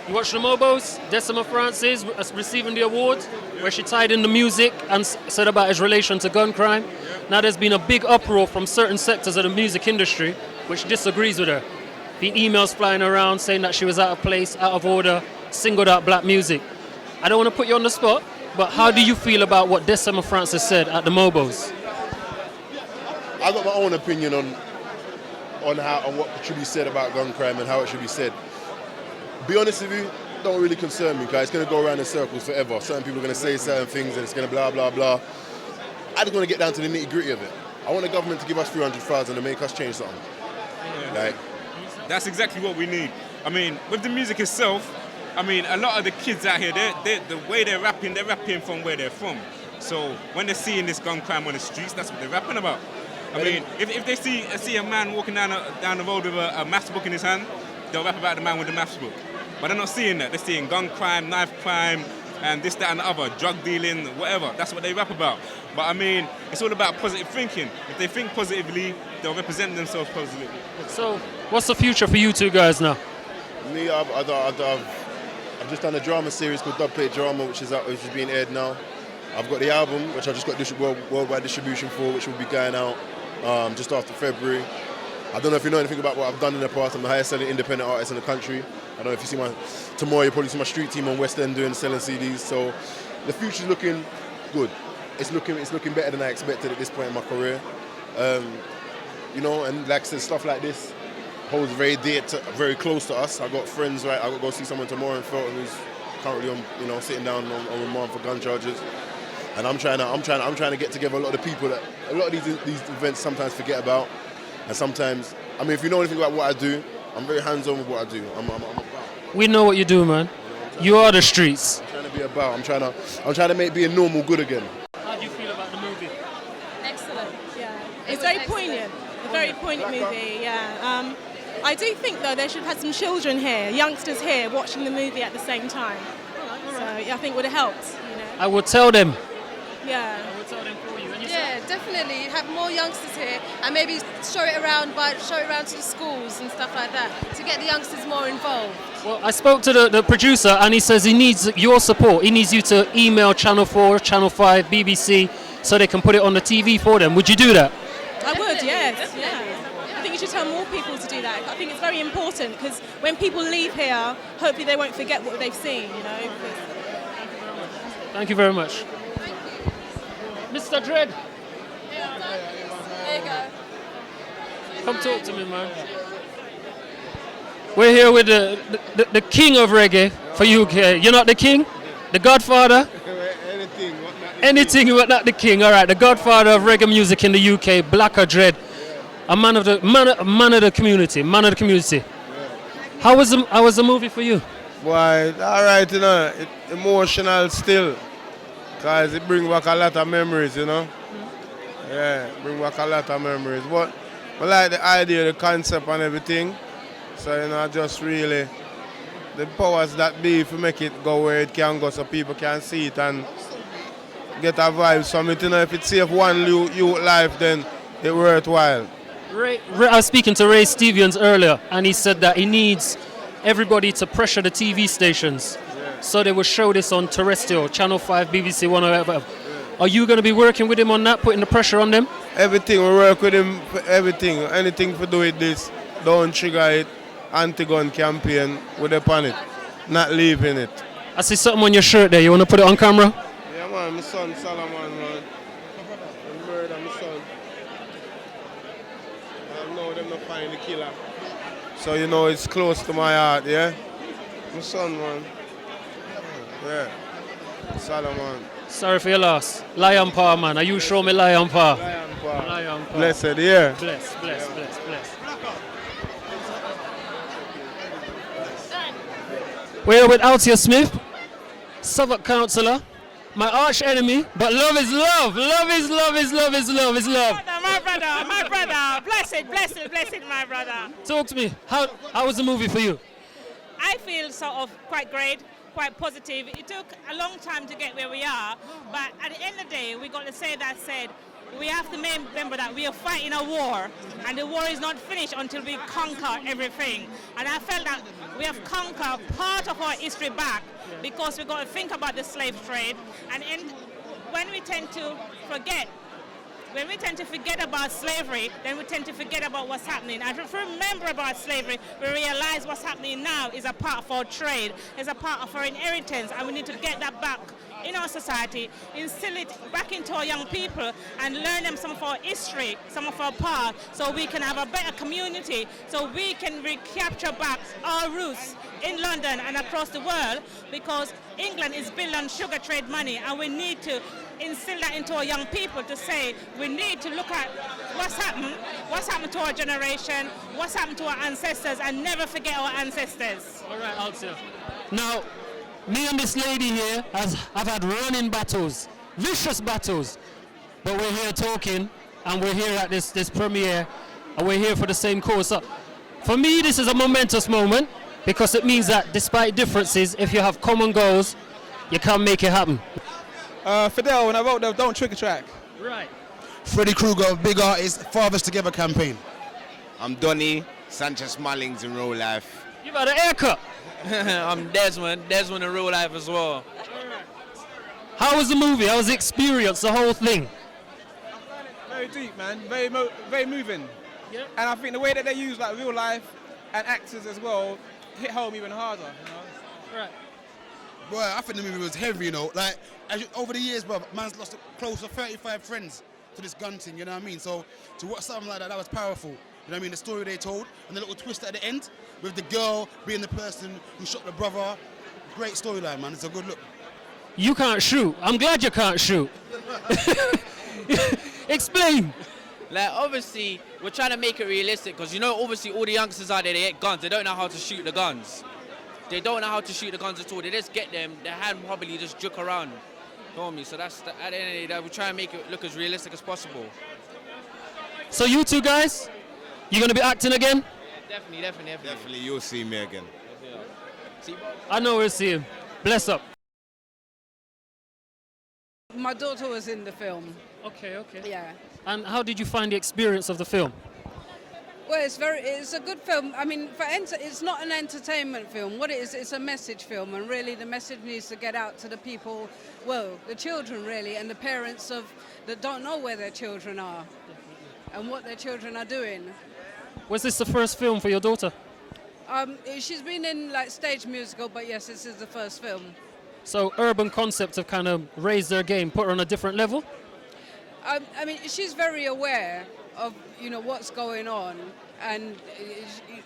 You watched the Mobos? Decima Francis receiving the award where she tied in the music and said about his relation to gun crime. Now there's been a big uproar from certain sectors of the music industry which disagrees with her. Been emails flying around saying that she was out of place, out of order, singled out black music. I don't want to put you on the spot, but how do you feel about what Decima Francis said at the Mobos? I've got my own opinion on what should be said about gun crime and how it should be said. Be honest with you, don't really concern me, guys. It's going to go around in circles forever. Certain people are going to say certain things and it's going to blah, blah, blah. I just want to get down to the nitty-gritty of it. I want the government to give us 300,000 and make us change something. Yeah. That's exactly what we need. I mean, with the music itself, I mean, a lot of the kids out here, the way they're rapping from where they're from. So when they're seeing this gun crime on the streets, that's what they're rapping about. I mean, if they see a man walking down the road with a maths book in his hand, they'll rap about the man with the maths book. But they're not seeing that. They're seeing gun crime, knife crime, and this, that, and the other, drug dealing, whatever. That's what they rap about. But I mean, it's all about positive thinking. If they think positively, they'll represent themselves positively. So, what's the future for you two guys now? Me, I've just done a drama series called Dub Plate Drama, which is being aired now. I've got the album, which I just got worldwide distribution for, which will be going out just after February. I don't know if you know anything about what I've done in the past. I'm the highest selling independent artist in the country. I don't know if you see tomorrow you'll probably see my street team on West End selling CDs. So the future's looking good. It's looking better than I expected at this point in my career. And like I said, stuff like this holds very dear, very close to us. I got friends, right? I got to go see someone tomorrow in Felton who's currently on, sitting down on remand for gun charges. And I'm trying to get together a lot of the people that a lot of these events sometimes forget about. And sometimes, I mean, if you know anything about what I do, I'm very hands-on with what I do. I'm about. We know what you do, man. You are the streets. I'm trying to be about. I'm trying to make being normal good again. How do you feel about the movie? Excellent. Yeah, it's very poignant. A very poignant movie. Yeah. I do think though there should have had some children here, youngsters here, watching the movie at the same time. So yeah, I think would have helped. I will tell them. Yeah. Yeah, definitely. Have more youngsters here and maybe show it around to the schools and stuff like that to get the youngsters more involved. Well, I spoke to the producer and he says he needs your support. He needs you to email Channel 4, Channel 5, BBC so they can put it on the TV for them. Would you do that? I would, yes. Yeah. I think you should tell more people to do that. I think it's very important because when people leave here, hopefully they won't forget what they've seen, Thank you very much. Mr. Dread. There you go. Come talk to me, man. We're here with the king of reggae for UK. You're not the king? The godfather? Anything but not the king. All right, the godfather of reggae music in the UK, Blacker Dread. A man of the community. How was the movie for you? Boy, all right, it's emotional still. Because it brings back a lot of memories, Yeah, bring back a lot of memories. But I like the idea, the concept and everything. So, just really, the powers that be to make it go where it can go so people can see it and get a vibe from it. If it saves one youth life, then it's worthwhile. I was speaking to Ray Stevens earlier, and he said that he needs everybody to pressure the TV stations so they will show this on terrestrial, Channel 5, BBC One, or whatever. Are you going to be working with him on that, putting the pressure on them? Everything, we work with him for everything. Anything to do with this, don't trigger it, anti-gun campaign, we're upon it, not leaving it. I see something on your shirt there. You want to put it on camera? Yeah, man, my son Solomon, man. They murder my son. I know them not find the killer. So, you know, it's close to my heart, yeah? My son, man. Yeah. Solomon. Sorry for your loss. Lion paw, man. Are you show me lion paw? Lion paw. Lion paw. Blessed, yeah. Bless. We're here with Altia Smith, Southwark councillor, my arch enemy, but love is love. Love is love is love is love is love. My brother. Blessed, my brother. Talk to me. How was the movie for you? I feel sort of quite great, quite positive. It took a long time to get where we are, but at the end of the day, we got to say that said, we have to remember that we are fighting a war, and the war is not finished until we conquer everything. And I felt that we have conquered part of our history back, because we've got to think about the slave trade. And when we tend to forget about slavery, then we tend to forget about what's happening. And if we remember about slavery, we realize what's happening now is a part of our trade, is a part of our inheritance, and we need to get that back in our society, instill it back into our young people, and learn them some of our history, some of our past, so we can have a better community, so we can recapture back our roots in London and across the world, because England is built on sugar trade money, and we need to instill that into our young people to say we need to look at what's happened to our generation, what's happened to our ancestors, and never forget our ancestors. All right, Altia. Now, me and this lady here have had running battles, vicious battles, but we're here talking, and we're here at this premiere, and we're here for the same cause. So, for me, this is a momentous moment, because it means that despite differences, if you have common goals, you can make it happen. Fidel, when I wrote the Don't Trigger track. Right. Freddie Krueger, big artist, Fathers Together campaign. I'm Donny, Sanchez Mullings in real life. You've had a haircut. I'm Desmond in real life as well. How was the movie? How was the experience, the whole thing? Very deep, man. Very moving. Yeah. And I think the way that they use like real life and actors as well hit home even harder. You know? Right. Boy, I think the movie was heavy, you know. Like, over the years, bro, man's lost close to 35 friends to this gun thing, you know what I mean? So to watch something like that was powerful. You know what I mean? The story they told, and the little twist at the end, with the girl being the person who shot the brother. Great storyline, man. It's a good look. You can't shoot. I'm glad you can't shoot. Explain. Like, obviously, we're trying to make it realistic, because, you know, obviously all the youngsters out there, they get guns. They don't know how to shoot the guns. They don't know how to shoot the guns at all. They just get them, their hand probably just jerk around. Feel me? So that's, at the end of the day, we try and make it look as realistic as possible. So you two guys, you going to be acting again? Definitely. Definitely, you'll see me again. I know we'll see him. Bless up. My daughter was in the film. Okay. Yeah. And how did you find the experience of the film? Well, it's a good film. I mean, it's not an entertainment film. What it is, it's a message film, and really the message needs to get out to the people, well, the children really, and the parents that don't know where their children are and what their children are doing. Was this the first film for your daughter? She's been in like stage musical, but yes, this is the first film. So urban concepts have kind of raised their game, put her on a different level? I mean, she's very aware of, you know, what's going on, and,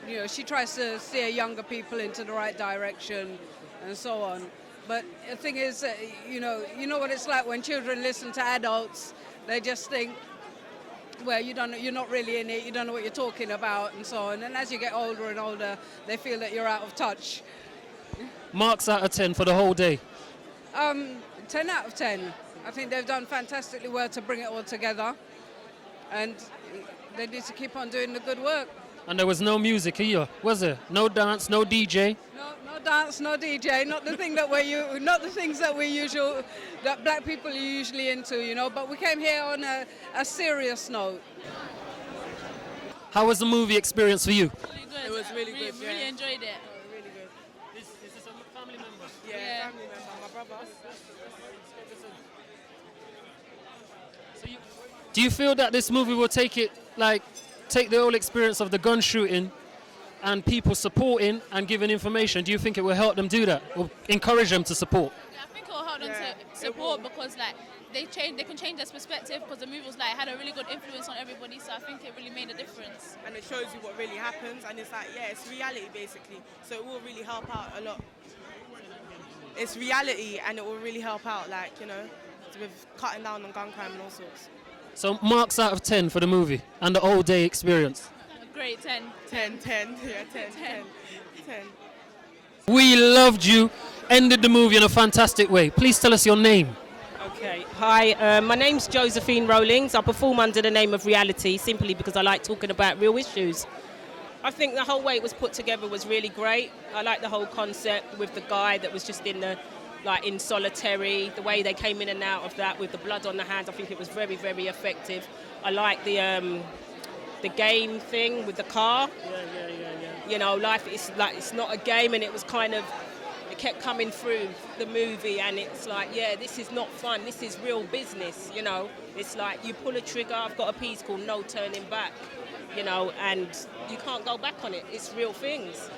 you know, she tries to steer younger people into the right direction and so on. But the thing is, you know what it's like when children listen to adults. They just think, well, you're not really in it, you don't know what you're talking about and so on. And as you get older and older, they feel that you're out of touch. Marks out of 10 for the whole day? 10 out of 10. I think they've done fantastically well to bring it all together, and they need to keep on doing the good work. And there was no music here, was there? No dance, no DJ? No dance, no DJ. Not the things that black people are usually into, you know. But we came here on a serious note. How was the movie experience for you? Really good. It was really good. We really enjoyed it. Really good. Is this a family member. Yeah, family member, my brother. Do you feel that this movie will take the whole experience of the gun shooting and people supporting and giving information? Do you think it will help them do that, or encourage them to support? I think it will help them to support because like they can change their perspective because the movie was like had a really good influence on everybody. So I think it really made a difference. And it shows you what really happens, and it's like it's reality basically. So it will really help out a lot. It's reality, and it will really help out, like with cutting down on gun crime and all sorts. So marks out of 10 for the movie and the whole day experience. A great 10. 10, 10, yeah, 10, 10, 10. We loved you. Ended the movie in a fantastic way. Please tell us your name. Okay, hi, my name's Josephine Rowlings. I perform under the name of Reality simply because I like talking about real issues. I think the whole way it was put together was really great. I like the whole concept with the guy that was just in solitary, the way they came in and out of that with the blood on the hands. I think it was very, very effective. I like the game thing with the car. Yeah. Life is like it's not a game, and it was it kept coming through the movie, and it's like, yeah, this is not fun. This is real business. It's like you pull a trigger. I've got a piece called No Turning Back. And you can't go back on it. It's real things.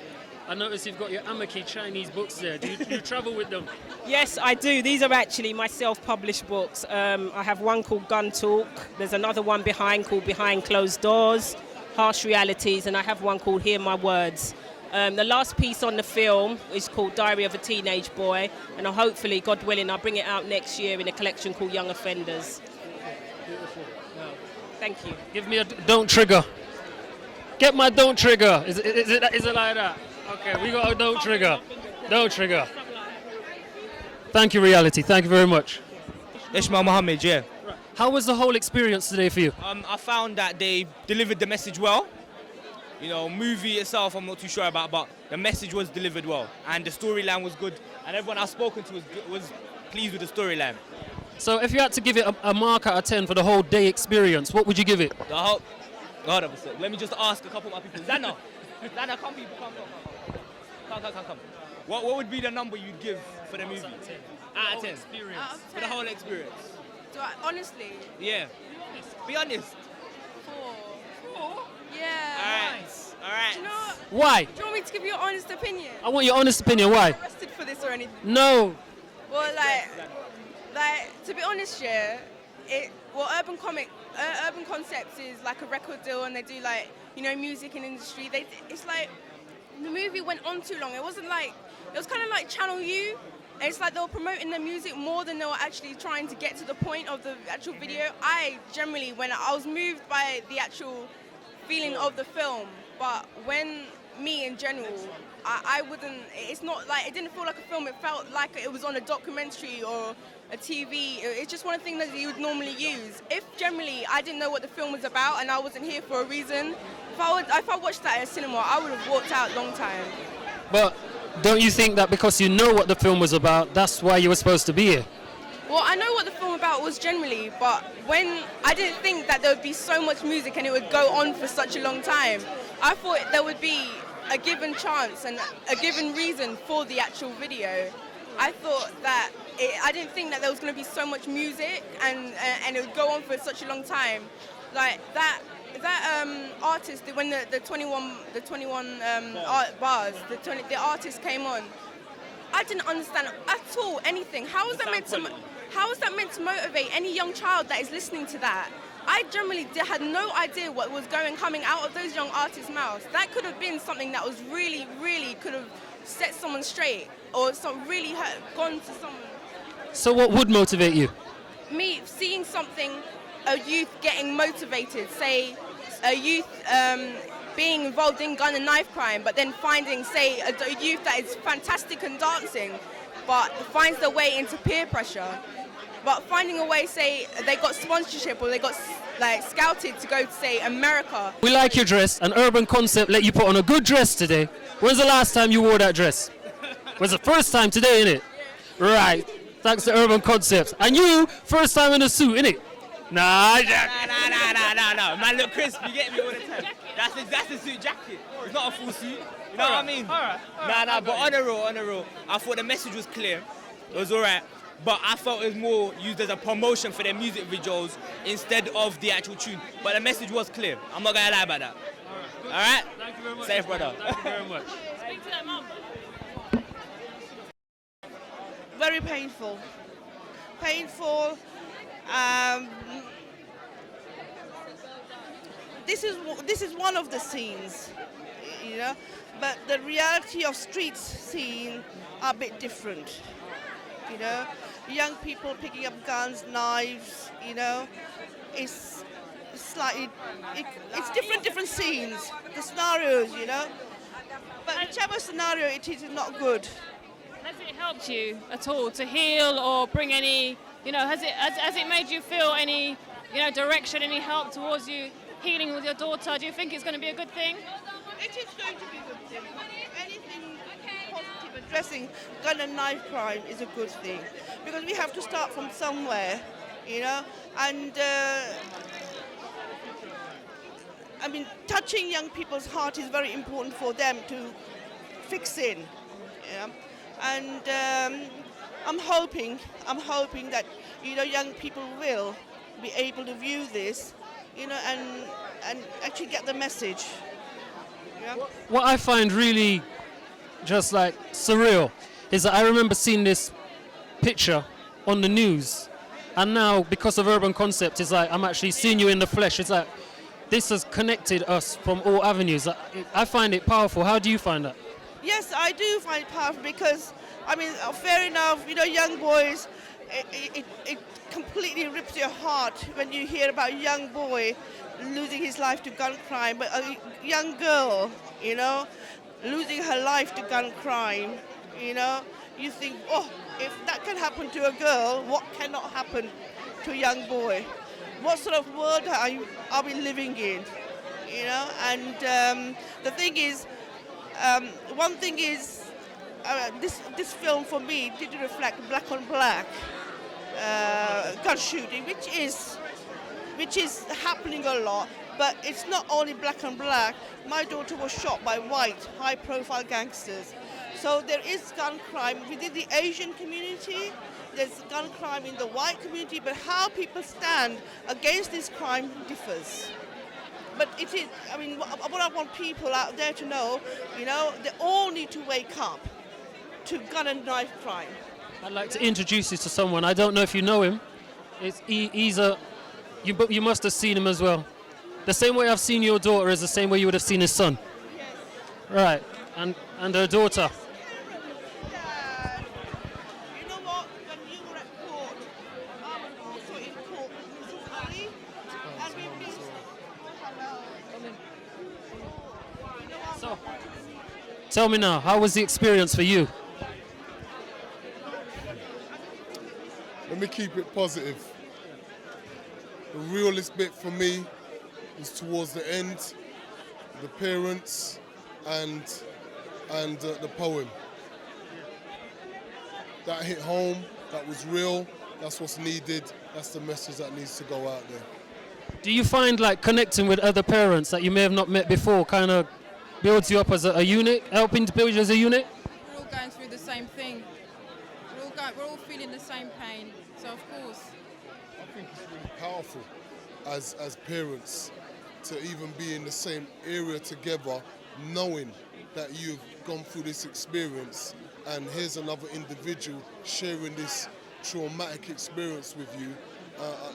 I notice you've got your Amaki Chinese books there. Do you travel with them? Yes, I do. These are actually my self-published books. I have one called Gun Talk. There's another one called Behind Closed Doors, Harsh Realities, and I have one called Hear My Words. The last piece on the film is called Diary of a Teenage Boy, and hopefully, God willing, I'll bring it out next year in a collection called Young Offenders. Beautiful. No. Thank you. Give me a don't trigger. Get my don't trigger. Is it like that? Okay, we got a don't trigger. Don't trigger. Thank you, Reality. Thank you very much. Ishmael Mohammed, yeah. How was the whole experience today for you? I found that they delivered the message well. Movie itself I'm not too sure about, but the message was delivered well. And the storyline was good. And everyone I've spoken to was pleased with the storyline. So if you had to give it a mark out of 10 for the whole day experience, what would you give it? Hold up a sec. Let me just ask a couple of my people. Zana, come people, come. What would be the number you'd give for the movie? Out of 10. For the whole experience. Honestly? Yeah. Be honest. 4. Yeah. All right. Do you know what? Why? Do you want me to give you your honest opinion? I want your honest opinion. Why? Am I arrested for this or anything? No. Well, to be honest, yeah, Urban Concepts is like a record deal, and they do music and industry. It's like the movie went on too long. It was kind of like Channel U. It's like they were promoting their music more than they were actually trying to get to the point of the actual video. I was moved by the actual feeling of the film, but in general, I wouldn't, it's not like, it didn't feel like a film, it felt like it was on a documentary or a TV. It's just one thing that you would normally use. If generally I didn't know what the film was about and I wasn't here for a reason, if I watched that at a cinema, I would have walked out a long time. But don't you think that because you know what the film was about, that's why you were supposed to be here? Well, I know what the film about was generally, but I didn't think that there would be so much music and it would go on for such a long time. I thought there would be a given chance and a given reason for the actual video. I thought that I didn't think that there was going to be so much music and it would go on for such a long time. Like that artist, when the 21 bars, the artist came on, I didn't understand at all anything. How is that meant to motivate any young child that is listening to that? I generally had no idea what was coming out of those young artists' mouths. That could have been something that was really, really could have set someone straight or really gone to someone. So what would motivate you? Me seeing something, a youth getting motivated, say a youth being involved in gun and knife crime, but then finding, say, a youth that is fantastic in dancing, but finds their way into peer pressure. But finding a way, say, they got sponsorship or they got scouted to go to, say, America. We like your dress. An Urban Concept let you put on a good dress today. When's the last time you wore that dress? Was the first time today, innit? Right. Thanks to Urban Concepts. And you, first time in a suit, innit? Nah. Man, look crisp. You get me all the time. That's a suit jacket. It's not a full suit. You know what I mean? Alright. Nah, but on the real, I thought the message was clear. It was alright. But I felt it was more used as a promotion for their music videos instead of the actual tune. But the message was clear. I'm not gonna lie about that. Alright? Thank you very much. Safe, brother. Thank you very much. Speak to that mum. Very painful. Painful. This is one of the scenes, you know, but the reality of street scene are a bit different. You know, young people picking up guns, knives. You know, it's slightly it's different scenes, the scenarios. You know, but whichever scenario it is not good. Has it helped you at all to heal or bring any, has it made you feel any, direction, any help towards you healing with your daughter? Do you think it's going to be a good thing? It is going to be a good thing. Anything positive, addressing gun and knife crime is a good thing because we have to start from somewhere, and touching young people's heart is very important for them to fix in. And I'm hoping that young people will be able to view this, and actually get the message. Yeah? What I find really just like surreal is that I remember seeing this picture on the news, and now because of Urban Concept, it's like I'm actually seeing you in the flesh. It's like this has connected us from all avenues. I find it powerful. How do you find that? Yes, I do find it powerful because, fair enough, young boys, it completely rips your heart when you hear about a young boy losing his life to gun crime, but a young girl, losing her life to gun crime, you think, oh, if that can happen to a girl, what cannot happen to a young boy? What sort of world are we living in, And the thing is, one thing is, this film for me did reflect black on black gun shooting, which is happening a lot. But it's not only black on black. My daughter was shot by white, high-profile gangsters. So there is gun crime within the Asian community. There's gun crime in the white community. But how people stand against this crime differs. But it is, what I want people out there to know, they all need to wake up to gun and knife crime. I'd like to introduce you to someone. I don't know if you know him. You must have seen him as well. The same way I've seen your daughter is the same way you would have seen his son. Yes. Right, and her daughter. You know what? When you were at court, I was also in court with Mrs. Ali, and we missed. So, tell me now, how was the experience for you? Let me keep it positive. The realest bit for me is towards the end, the parents and the poem. That hit home, that was real, that's what's needed, that's the message that needs to go out there. Do you find like connecting with other parents that you may have not met before kind of builds you up as a unit, helping to build you as a unit? We're all going through the same thing. We're all feeling the same pain, so of course. I think it's really powerful as parents to even be in the same area together, knowing that you've gone through this experience and here's another individual sharing this traumatic experience with you,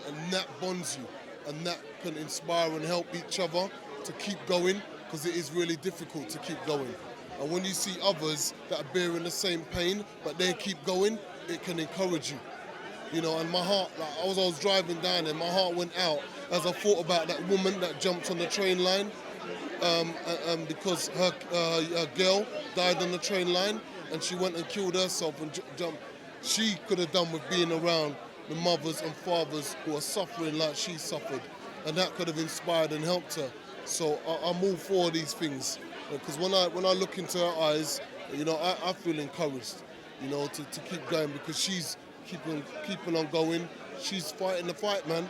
and that bonds you, and that can inspire and help each other to keep going, because it is really difficult to keep going. And when you see others that are bearing the same pain, but they keep going, it can encourage you. And my heart, I was driving down and my heart went out as I thought about that woman that jumped on the train line because her girl died on the train line and she went and killed herself and jumped. She could have done with being around the mothers and fathers who are suffering like she suffered, and that could have inspired and helped her. So I'm all for these things, because when I look into her eyes, I feel encouraged, to keep going, because she's keeping on going. She's fighting the fight, man.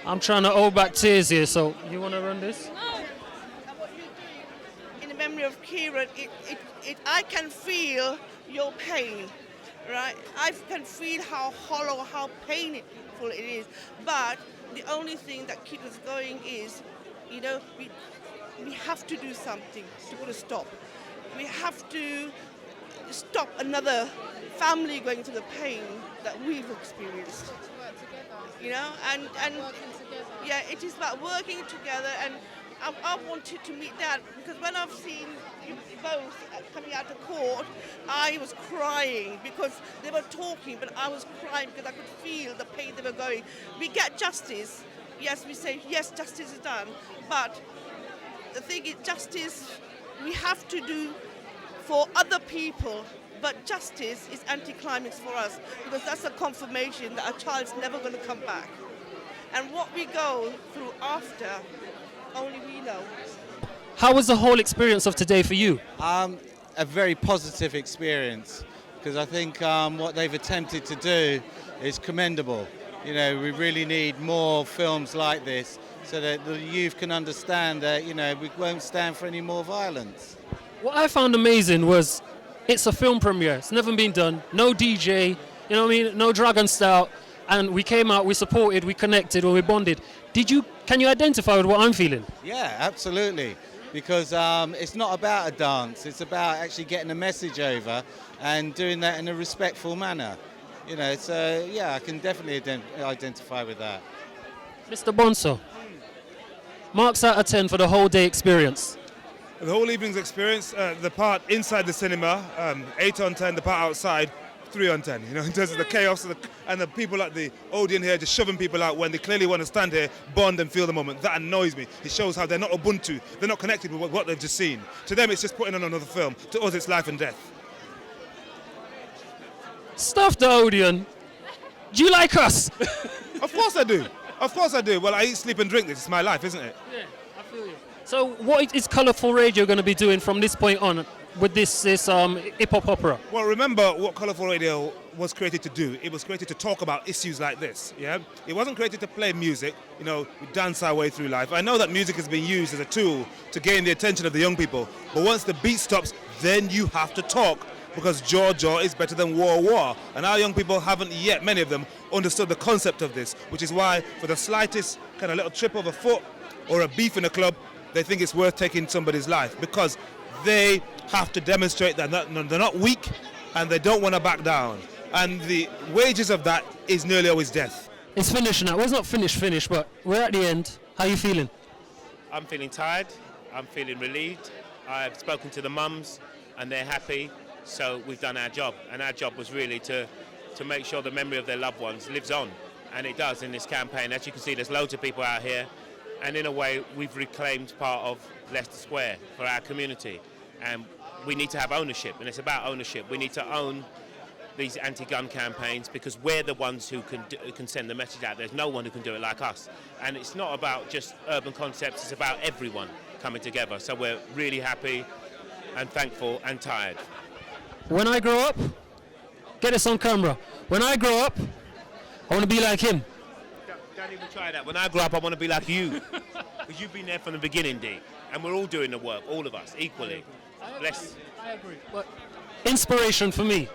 I'm trying to hold back tears here, so you want to run this? In the memory of Kieran, I can feel your pain, right? I can feel how hollow, how painful it is. But the only thing that keeps us going is, you know, we have to do something to put a stop. We have to stop another family going through the pain that we've experienced. You know, and yeah, it is about working together, and I wanted to meet Dad because when I've seen you both coming out of court, I was crying because they were talking, but I was crying because I could feel the pain they were going. We get justice. Yes, we say, yes, justice is done, but the thing is, justice we have to do for other people, but justice is anti-climax for us because that's a confirmation that a child's never going to come back. And what we go through after, only we know. How was the whole experience of today for you? A very positive experience because I think what they've attempted to do is commendable. You know, we really need more films like this so that the youth can understand that, you know, we won't stand for any more violence. What I found amazing was it's a film premiere. It's never been done. No DJ, you know what I mean? No Dragon Stout. And we came out, we supported, we connected, or we bonded. Can you identify with what I'm feeling? Yeah, absolutely. Because it's not about a dance. It's about actually getting a message over and doing that in a respectful manner. You know, so yeah, I can definitely identify with that. Mr. Bonso, marks out of 10 for the whole day experience. The whole evening's experience, the part inside the cinema, 8 on 10, the part outside, 3 on 10. You know, in terms of the chaos and the people at the Odeon here just shoving people out when they clearly want to stand here, bond and feel the moment. That annoys me. It shows how they're not Ubuntu. They're not connected with what they've just seen. To them, it's just putting on another film. To us, it's life and death. Stuff the Odeon. Do you like us? Of course I do. Of course I do. Well, I eat, sleep and drink this. It's my life, isn't it? Yeah, I feel you. So what is Colourful Radio going to be doing from this point on with this hip-hop opera? Well, remember what Colourful Radio was created to do. It was created to talk about issues like this, yeah? It wasn't created to play music, you know, we dance our way through life. I know that music has been used as a tool to gain the attention of the young people, but once the beat stops, then you have to talk, because jaw is better than war. And our young people haven't yet, many of them, understood the concept of this, which is why for the slightest kind of little trip of a foot or a beef in a club, they think it's worth taking somebody's life, because they have to demonstrate that they're not weak and they don't want to back down. And the wages of that is nearly always death. It's finished now. Well, it's not finished, but we're at the end. How are you feeling? I'm feeling tired. I'm feeling relieved. I've spoken to the mums and they're happy. So we've done our job. And our job was really to make sure the memory of their loved ones lives on. And it does in this campaign. As you can see, there's loads of people out here. And in a way, we've reclaimed part of Leicester Square for our community. And we need to have ownership, and it's about ownership. We need to own these anti-gun campaigns because we're the ones who can send the message out. There's no one who can do it like us. And it's not about just urban concepts, it's about everyone coming together. So we're really happy and thankful and tired. When I grow up, get this on camera. When I grow up, I want to be like him. Don't even try that. When I grow up, I want to be like you. Because you've been there from the beginning, D. And we're all doing the work, all of us, equally. I agree. But inspiration for me.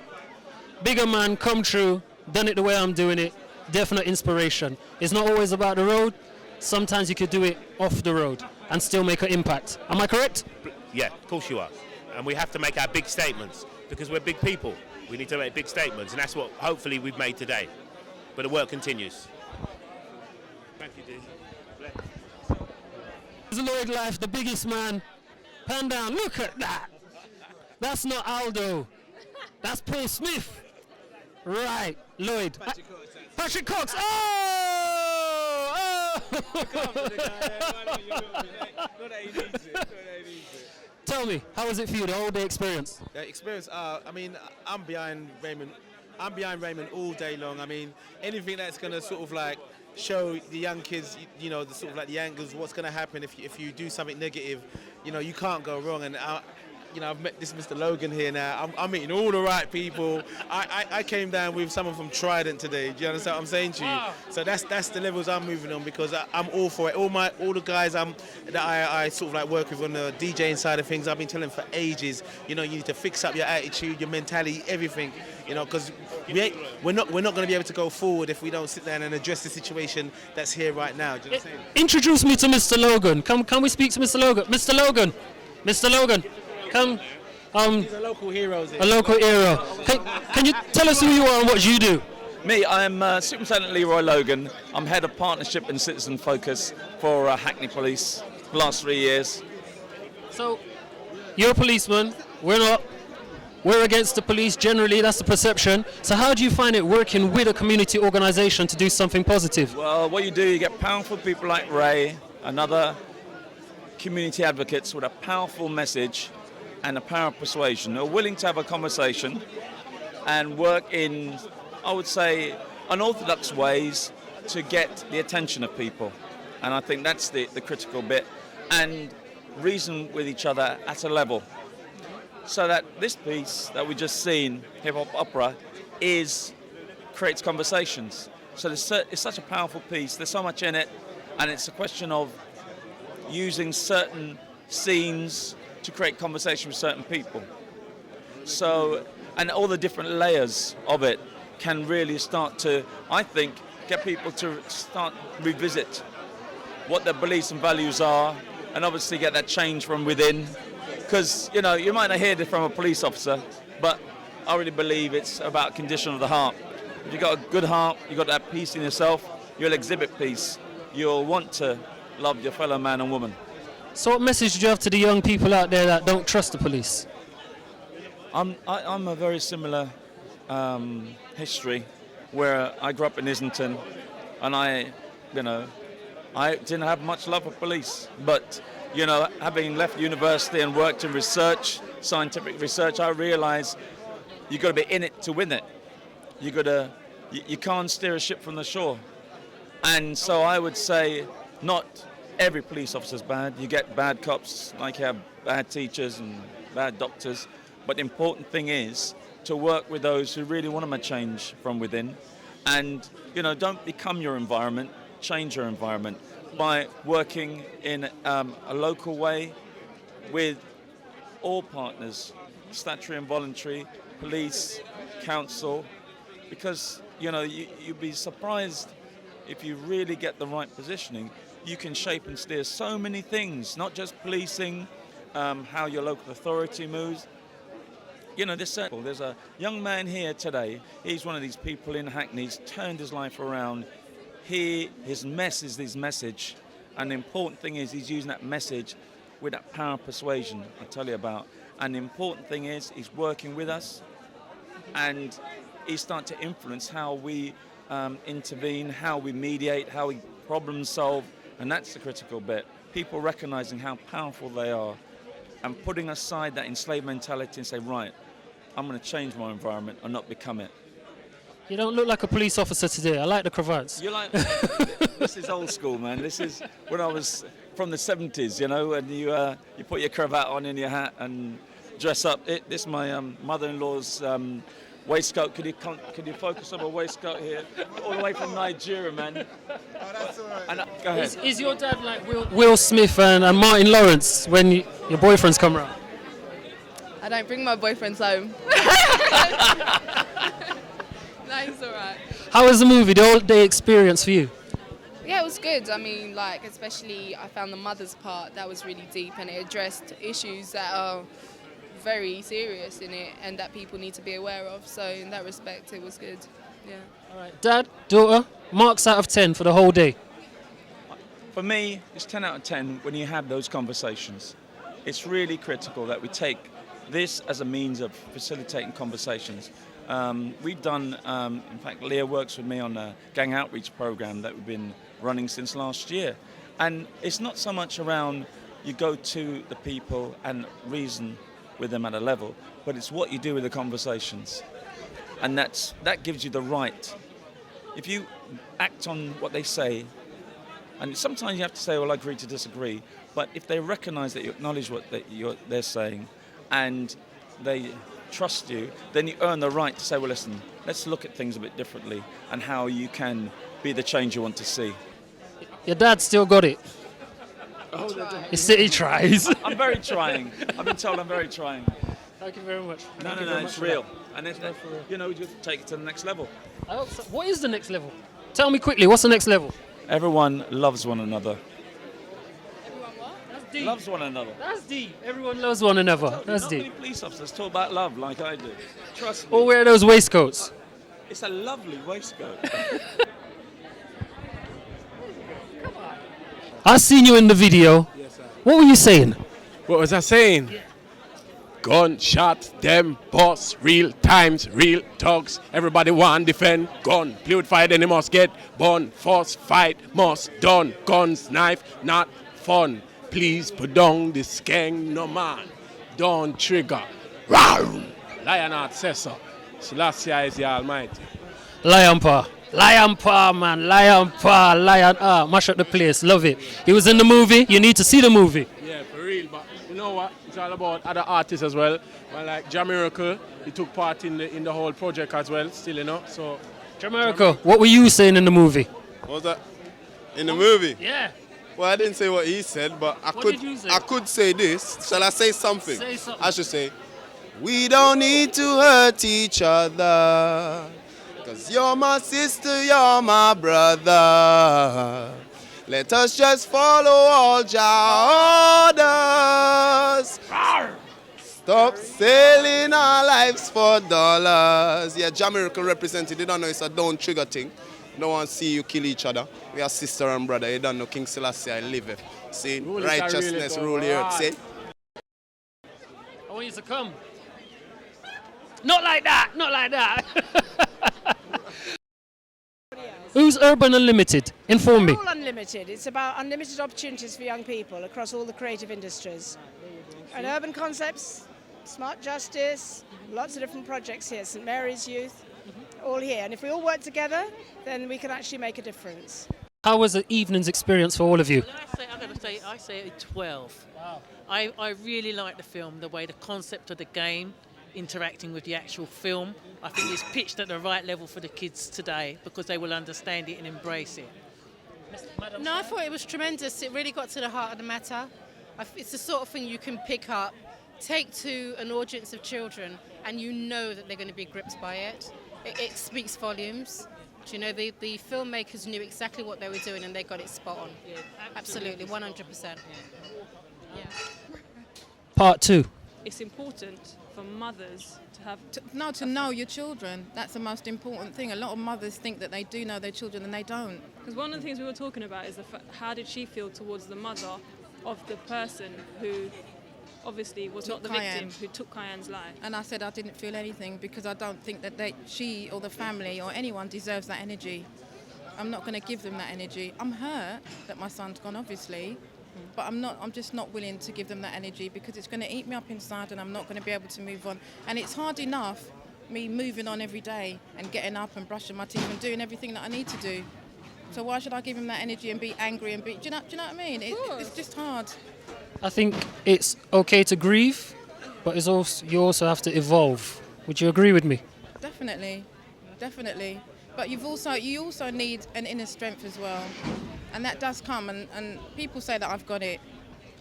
Bigger man, come true, done it the way I'm doing it. Definite inspiration. It's not always about the road. Sometimes you could do it off the road and still make an impact. Am I correct? Yeah, of course you are. And we have to make our big statements because we're big people. We need to make big statements, and that's what hopefully we've made today. But the work continues. Thank you, D. Lloyd Life, the biggest man. Pan down, look at that. That's not Aldo. That's Paul Smith. Right, Lloyd. Patrick Cox. Oh! Tell me, how was it for you, the whole day experience? The experience, I mean, I'm behind Raymond all day long. I mean, anything that's going to sort of like show the young kids, you know, the sort of like the angles, what's going to happen if you do something negative, you know, you can't go wrong. And I've met this Mr. Logan here now. I'm meeting all the right people. I came down with someone from Trident today. Do you understand what I'm saying to you? Wow. So that's the levels I'm moving on, because I'm all for it. All the guys that I sort of like work with on the DJing side of things, I've been telling for ages. You need to fix up your attitude, your mentality, everything. Because we're not going to be able to go forward if we don't sit down and address the situation that's here right now. Do you know what I'm saying? Introduce me to Mr. Logan. Can we speak to Mr. Logan? Mr. Logan. Mr. Logan. Come. These are local heroes here. A local hero. Can you tell us who you are and what you do? Me, I'm Superintendent Leroy Logan. I'm Head of Partnership and Citizen Focus for Hackney Police the last 3 years. So, you're a policeman. We're not. We're against the police generally, that's the perception. So how do you find it working with a community organisation to do something positive? Well, what you do, you get powerful people like Ray and other community advocates with a powerful message and a power of persuasion. They're willing to have a conversation and work in, I would say, unorthodox ways to get the attention of people. And I think that's the critical bit. And reason with each other at a level. So that this piece that we just seen, HipHopOpera, creates conversations. So it's such a powerful piece. There's so much in it, and it's a question of using certain scenes to create conversation with certain people. So, and all the different layers of it can really start to, I think, get people to start revisit what their beliefs and values are, and obviously get that change from within. Because, you might not hear this from a police officer, but I really believe it's about condition of the heart. If you've got a good heart, you've got that peace in yourself, you'll exhibit peace. You'll want to love your fellow man and woman. So what message do you have to the young people out there that don't trust the police? I'm a very similar history, where I grew up in Islington, and I didn't have much love for police, but having left university and worked in research, scientific research, I realised you've got to be in it to win it. You can't steer a ship from the shore. And so I would say not every police officer's bad. You get bad cops, like you have bad teachers and bad doctors. But the important thing is to work with those who really want to make change from within. And, don't become your environment, change your environment by working in a local way with all partners, statutory and voluntary, police, council, because you'd be surprised if you really get the right positioning. You can shape and steer so many things, not just policing, how your local authority moves. There's a young man here today, he's one of these people in Hackney, he's turned his life around. His message, and the important thing is he's using that message with that power of persuasion I tell you about. And the important thing is he's working with us, and he's starting to influence how we intervene, how we mediate, how we problem solve, and that's the critical bit. People recognizing how powerful they are and putting aside that enslaved mentality and say, right, I'm going to change my environment and not become it. You don't look like a police officer today. I like the cravats. This is old school, man. This is when I was from the 70s, and you put your cravat on and your hat and dress up. This is my mother-in-law's waistcoat. Could you focus on my waistcoat here? All the way from Nigeria, man. Oh, that's all right. Go ahead. Is your dad like Will Smith and Martin Lawrence when your boyfriends come around? I don't bring my boyfriends home. No, it's alright. How was the movie, the all-day experience for you? Yeah, it was good. I mean, especially I found the mother's part, that was really deep, and it addressed issues that are very serious in it and that people need to be aware of. So in that respect, it was good. Yeah. All right. Dad, daughter, marks out of 10 for the whole day. For me, it's 10 out of 10 when you have those conversations. It's really critical that we take this as a means of facilitating conversations. We've done, in fact, Leah works with me on a gang outreach program that we've been running since last year. And it's not so much around you go to the people and reason with them at a level, but it's what you do with the conversations. And that gives you the right. If you act on what they say, and sometimes you have to say, well, I agree to disagree, but if they recognize that you acknowledge what they're saying, and they trust you, then you earn the right to say, well, listen, let's look at things a bit differently and how you can be the change you want to see. Your dad still got it. Oh, He tries. I'm very trying. I've been told I'm very trying. Thank you very much. No, it's real. And it's, you know, just take it to the next level. I hope so. What is the next level? Tell me quickly, what's the next level? Everyone loves one another. Everyone what? That's deep. Loves one another. That's deep. Everyone loves one another. That's Not deep. many police officers talk about love like I do. Trust me. Or wear those waistcoats. It's a lovely waistcoat. I seen you in the video. Yes, sir. What were you saying? What was I saying? Gunshot, them boss, real times, real thugs. Everybody want defend. Gun, play with fire, then they must get burn. Force, fight, must done. Guns, knife, not fun. Please put down this gang, no man. Don't trigger. Rawr! Lionheart says so. Selassie is the Almighty. Lion paw, man, lion paw, lion. Mash up the place, love it. He was in the movie. You need to see the movie. Yeah, for real. But you know what? It's all about other artists as well. Well, like Jamaica, he took part in the whole project as well. Still, you know. So, Jamaica, what were you saying in the movie? What was that? In the movie? Yeah. Well, I didn't say what he said, but I What could say this. Shall I say something? Say something. I should say, we don't need to hurt each other. Cause you're my sister, you're my brother. Let us just follow all Jah orders. Stop selling our lives for dollars. Yeah, Jamaica represented. You don't know it's a don't trigger thing. Don't want to see you kill each other. We are sister and brother. You don't know King Selassie, I live it. See, Rule it, righteousness I really rule the earth. See? I want you to come. Not like that, not like that. Who's Urban Unlimited? Inform me. All Unlimited. It's about unlimited opportunities for young people across all the creative industries. And urban concepts, smart justice, lots of different projects here. St Mary's Youth, all here. And if we all work together, then we can actually make a difference. How was the evening's experience for all of you? I say a 12. Wow. I really like the film, the way the concept of the game interacting with the actual film. I think it's pitched at the right level for the kids today because they will understand it and embrace it. No, I thought it was tremendous. It really got to the heart of the matter. It's the sort of thing you can pick up, take to an audience of children, and you know that they're going to be gripped by it. It speaks volumes. You know, the filmmakers knew exactly what they were doing and they got it spot on. Yeah, absolutely, 100%. Yeah. Part 2. It's important for mothers to have... To know your children. That's the most important thing. A lot of mothers think that they do know their children and they don't. Because one of the things we were talking about is how did she feel towards the mother of the person who obviously was not the victim, who took Kyan's life. And I said I didn't feel anything because I don't think that she or the family or anyone deserves that energy. I'm not going to give them that energy. I'm hurt that my son's gone, obviously, but I'm just not willing to give them that energy because it's going to eat me up inside and I'm not going to be able to move on. And it's hard enough, me moving on every day and getting up and brushing my teeth and doing everything that I need to do. So why should I give him that energy and be angry and be... Do you know what I mean? It's just hard. I think it's okay to grieve, but it's also, you also have to evolve. Would you agree with me? Definitely. But you also need an inner strength as well. And that does come, and people say that I've got it,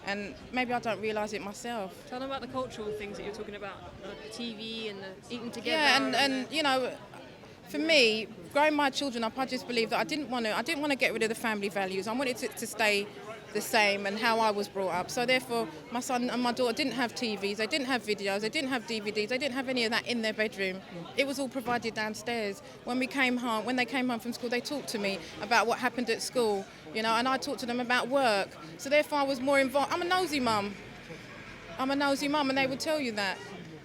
and maybe I don't realise it myself. Tell them about the cultural things that you're talking about, the TV and the eating together. Yeah, and you know, for me, growing my children up, I just believe that I didn't want to get rid of the family values. I wanted it to stay the same and how I was brought up. So therefore, my son and my daughter didn't have TVs, they didn't have videos, they didn't have DVDs, they didn't have any of that in their bedroom. It was all provided downstairs. When they came home from school, they talked to me about what happened at school, you know, and I talked to them about work. So therefore, I was more involved. I'm a nosy mum, and they would tell you that.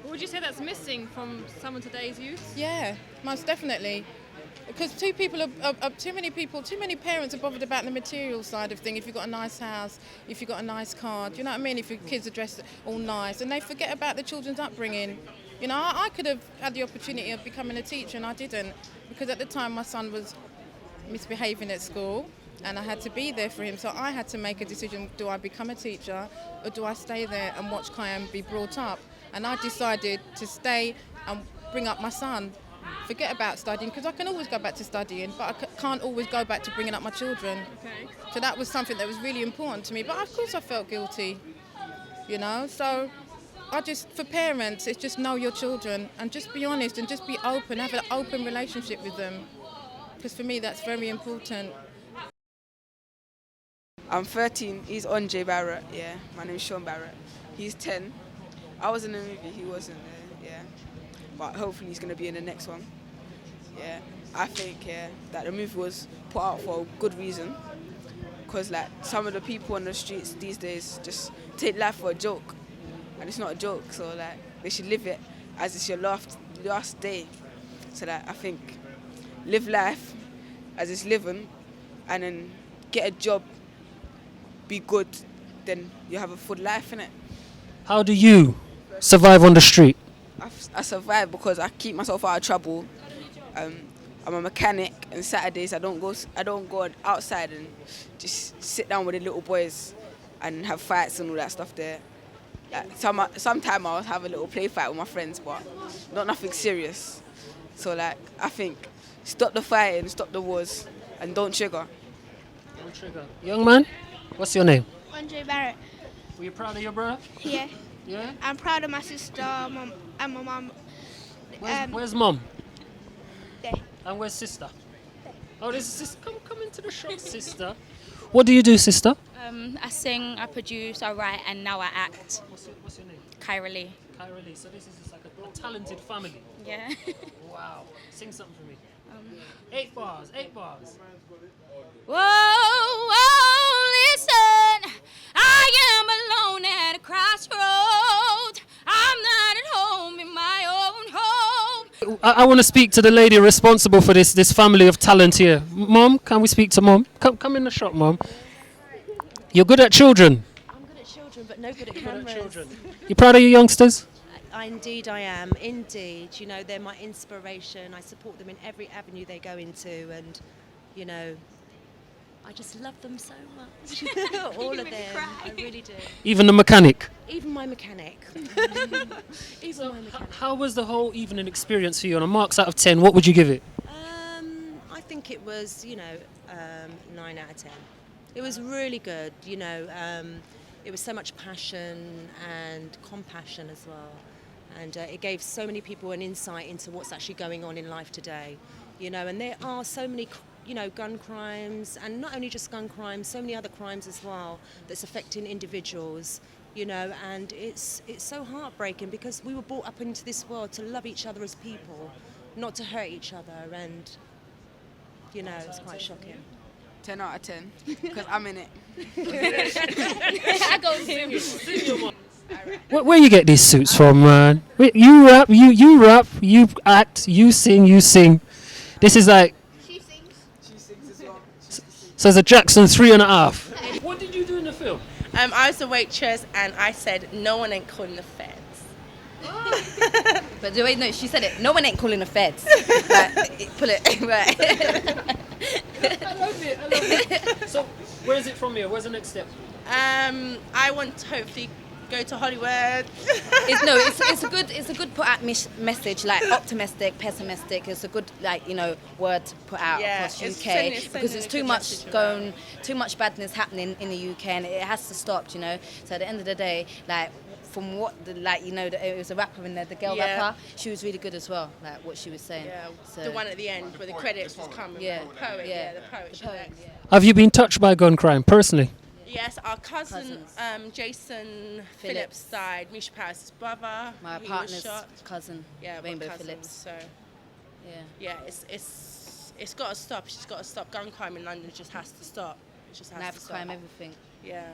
What would you say that's missing from some of today's youth? Yeah, most definitely. Because too many parents are bothered about the material side of things. If you've got a nice house, if you've got a nice car, do you know what I mean? If your kids are dressed all nice, and they forget about the children's upbringing. You know, I could have had the opportunity of becoming a teacher, and I didn't, because at the time my son was misbehaving at school, and I had to be there for him. So I had to make a decision: do I become a teacher, or do I stay there and watch Kyan be brought up? and I decided to stay and bring up my son. Forget about studying, because I can always go back to studying, but I can't always go back to bringing up my children. Okay. So that was something that was really important to me. But of course I felt guilty, you know. So I just, for parents, it's just know your children and just be honest and just be open, have an open relationship with them. Because for me that's very important. I'm 13, he's Andre Barrett, yeah. My name's Sean Barrett. He's 10. I was in the movie, he wasn't there, yeah. But hopefully he's going to be in the next one. Yeah, I think that the movie was put out for a good reason. Because like some of the people on the streets these days just take life for a joke. And it's not a joke, so like they should live it as it's your last day. So that I think live life as it's living and then get a job, be good, then you have a full life, innit? How do you survive on the street? I survive because I keep myself out of trouble. I'm a mechanic, and Saturdays I don't go outside and just sit down with the little boys and have fights and all that stuff there. Like, sometime I'll have a little play fight with my friends, but not nothing serious. So like I think stop the fighting, stop the wars, and don't trigger. Don't trigger. Young man, what's your name? Andre Barrett. Were you proud of your brother? Yeah. Yeah? I'm proud of my sister, mum, and my mum. Where's mum? There. And where's sister? Oh, there's a sister. Come into the shop, sister. What do you do, sister? I sing, I produce, I write, and now I act. What's your name? Kyra Lee. Kyra Lee. So this is just like a talented family. Yeah. Wow. Sing something for me. 8 bars. Whoa, whoa, listen. I am alone at a crossroad. I'm not at home in my own home. I want to speak to the lady responsible for this family of talent here. Mom, can we speak to Mom? Come in the shop, Mom. You're good at children. I'm good at children, but no good at cameras. You proud of your youngsters? Indeed I am, indeed. You know, they're my inspiration. I support them in every avenue they go into, and, you know, I just love them so much. All of them, I really do. Even the mechanic? Even my mechanic. So how was the whole evening experience for you? On a marks out of 10, what would you give it? I think it was, 9 out of 10. It was really good, it was so much passion and compassion as well. And it gave so many people an insight into what's actually going on in life today. And there are so many, gun crimes, and not only just gun crimes, so many other crimes as well that's affecting individuals, and it's so heartbreaking because we were brought up into this world to love each other as people, not to hurt each other, and, it's quite shocking. 10 out of 10, because I'm in it. I go sing. Where you get these suits from, man? You rap, you rap, you act, you sing. This is like... She sings. She sings as well. So it's a Jackson 3.5. What did you do in the film? I was a waitress, and I said, no one ain't calling the feds. But wait, no, she said it. No one ain't calling the feds. Right, pull it. Right. I love it. So, where is it from here? Where's the next step? I want to hopefully go to Hollywood. It's a good put out message, like optimistic, pessimistic. It's a good word to put out across UK because there's too much badness happening in the UK, and it has to stop. So at the end of the day, from what it was a rapper in there, the girl rapper, she was really good as well, like what she was saying. Yeah, so. the one at the end where the credits was coming. Yeah, the poet. The poet. Yeah. Have you been touched by gun crime personally? Yes, our cousin Jason Phillips died. Misha Paris' brother. My partner's cousin. Yeah, Rainbow cousins, Phillips. So it's got to stop. She's got to stop. Gun crime in London just has to stop. It just has Knife to stop. crime, everything. Yeah.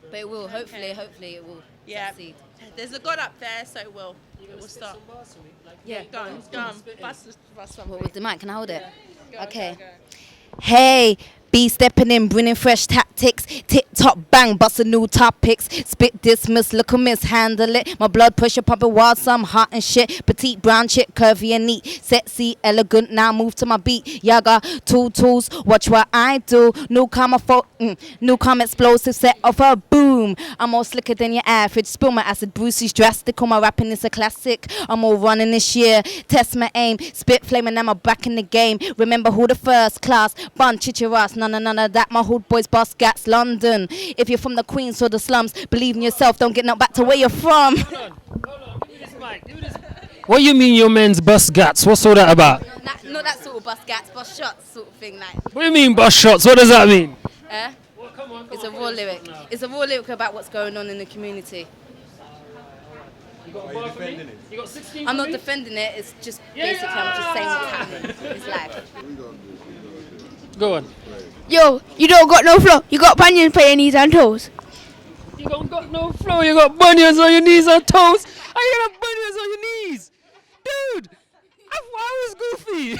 But it will. Hopefully it will succeed. There's a God up there, so it will. It will stop. Yeah. Go on. Bust one. What with the mic? Can I hold it? Go, okay. Go. Hey, be stepping in, bringing fresh tactics. Tip top bang, bust a new topics. Spit dismiss, look a mishandle it. My blood pressure pumping wild, some hot and shit. Petite brown chick, curvy and neat. Sexy, elegant, now move to my beat. Yaga, two tools, watch what I do. New calm explosive, set off a boom. I'm more slicker than your average. Spill my acid, Brucey's drastic. All my rapping is a classic. I'm all running this year. Test my aim, spit flaming, now I'm back in the game. Remember who the first class, bun, chicharas, none of that. My hood boys, bus gats, London. If you're from the Queens or the slums, believe in yourself, don't get knocked back to where you're from. Hold on, give me this mic, give me this. What you mean your men's bus gats? What's all that about? Not that sort of bus gats, bus shots sort of thing. Like. What do you mean bus shots? What does that mean? Well, it's a raw lyric. It's a raw lyric about what's going on in the community. You got a bar for me? You got 16 I'm not defending it, it's just basically I'm just saying what's happening. It's life. Go on. Yo, you don't got no flow. You got bunions for your knees and toes. You don't got no flow. You got bunions on your knees and toes. How you got bunions on your knees? Dude, I was goofy.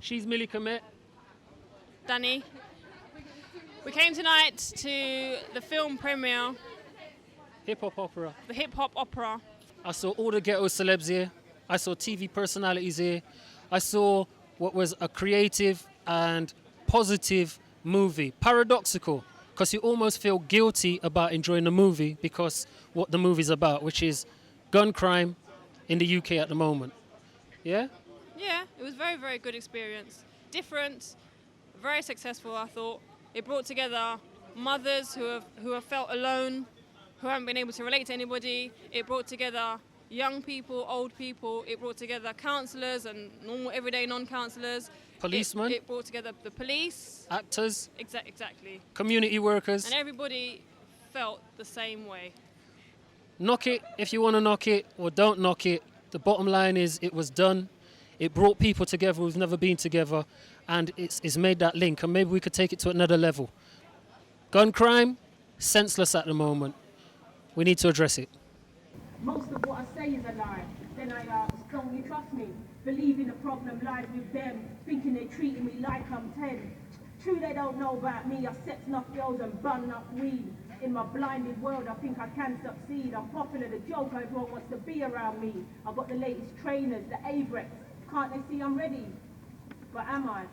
She's Millie Komet. Danny. We came tonight to the film premiere. HipHopOpera. The HipHopOpera. I saw all the ghetto celebs here. I saw TV personalities here. I saw what was a creative and positive movie. Paradoxical, because you almost feel guilty about enjoying the movie because what the movie's about, which is gun crime in the UK at the moment. Yeah? Yeah, it was a very, very good experience. Different, very successful, I thought. It brought together mothers who have felt alone, who haven't been able to relate to anybody. It brought together young people, old people. It brought together counsellors and normal everyday non-counsellors. Policemen. It brought together the police. Actors. Exactly. Community workers. And everybody felt the same way. Knock it if you want to knock it, or don't knock it. The bottom line is it was done. It brought people together who've never been together, and it's made that link, and maybe we could take it to another level. Gun crime, senseless at the moment. We need to address it. Most of what I say is a lie. Then I strongly trust me. Believing the problem lies with them. Thinking they're treating me like I'm 10. True, they don't know about me. I sex enough girls and bun enough weed. In my blinded world, I think I can succeed. I'm popular, the joke, everyone wants to be around me. I've got the latest trainers, the Avrex. Can't they see I'm ready? But am I?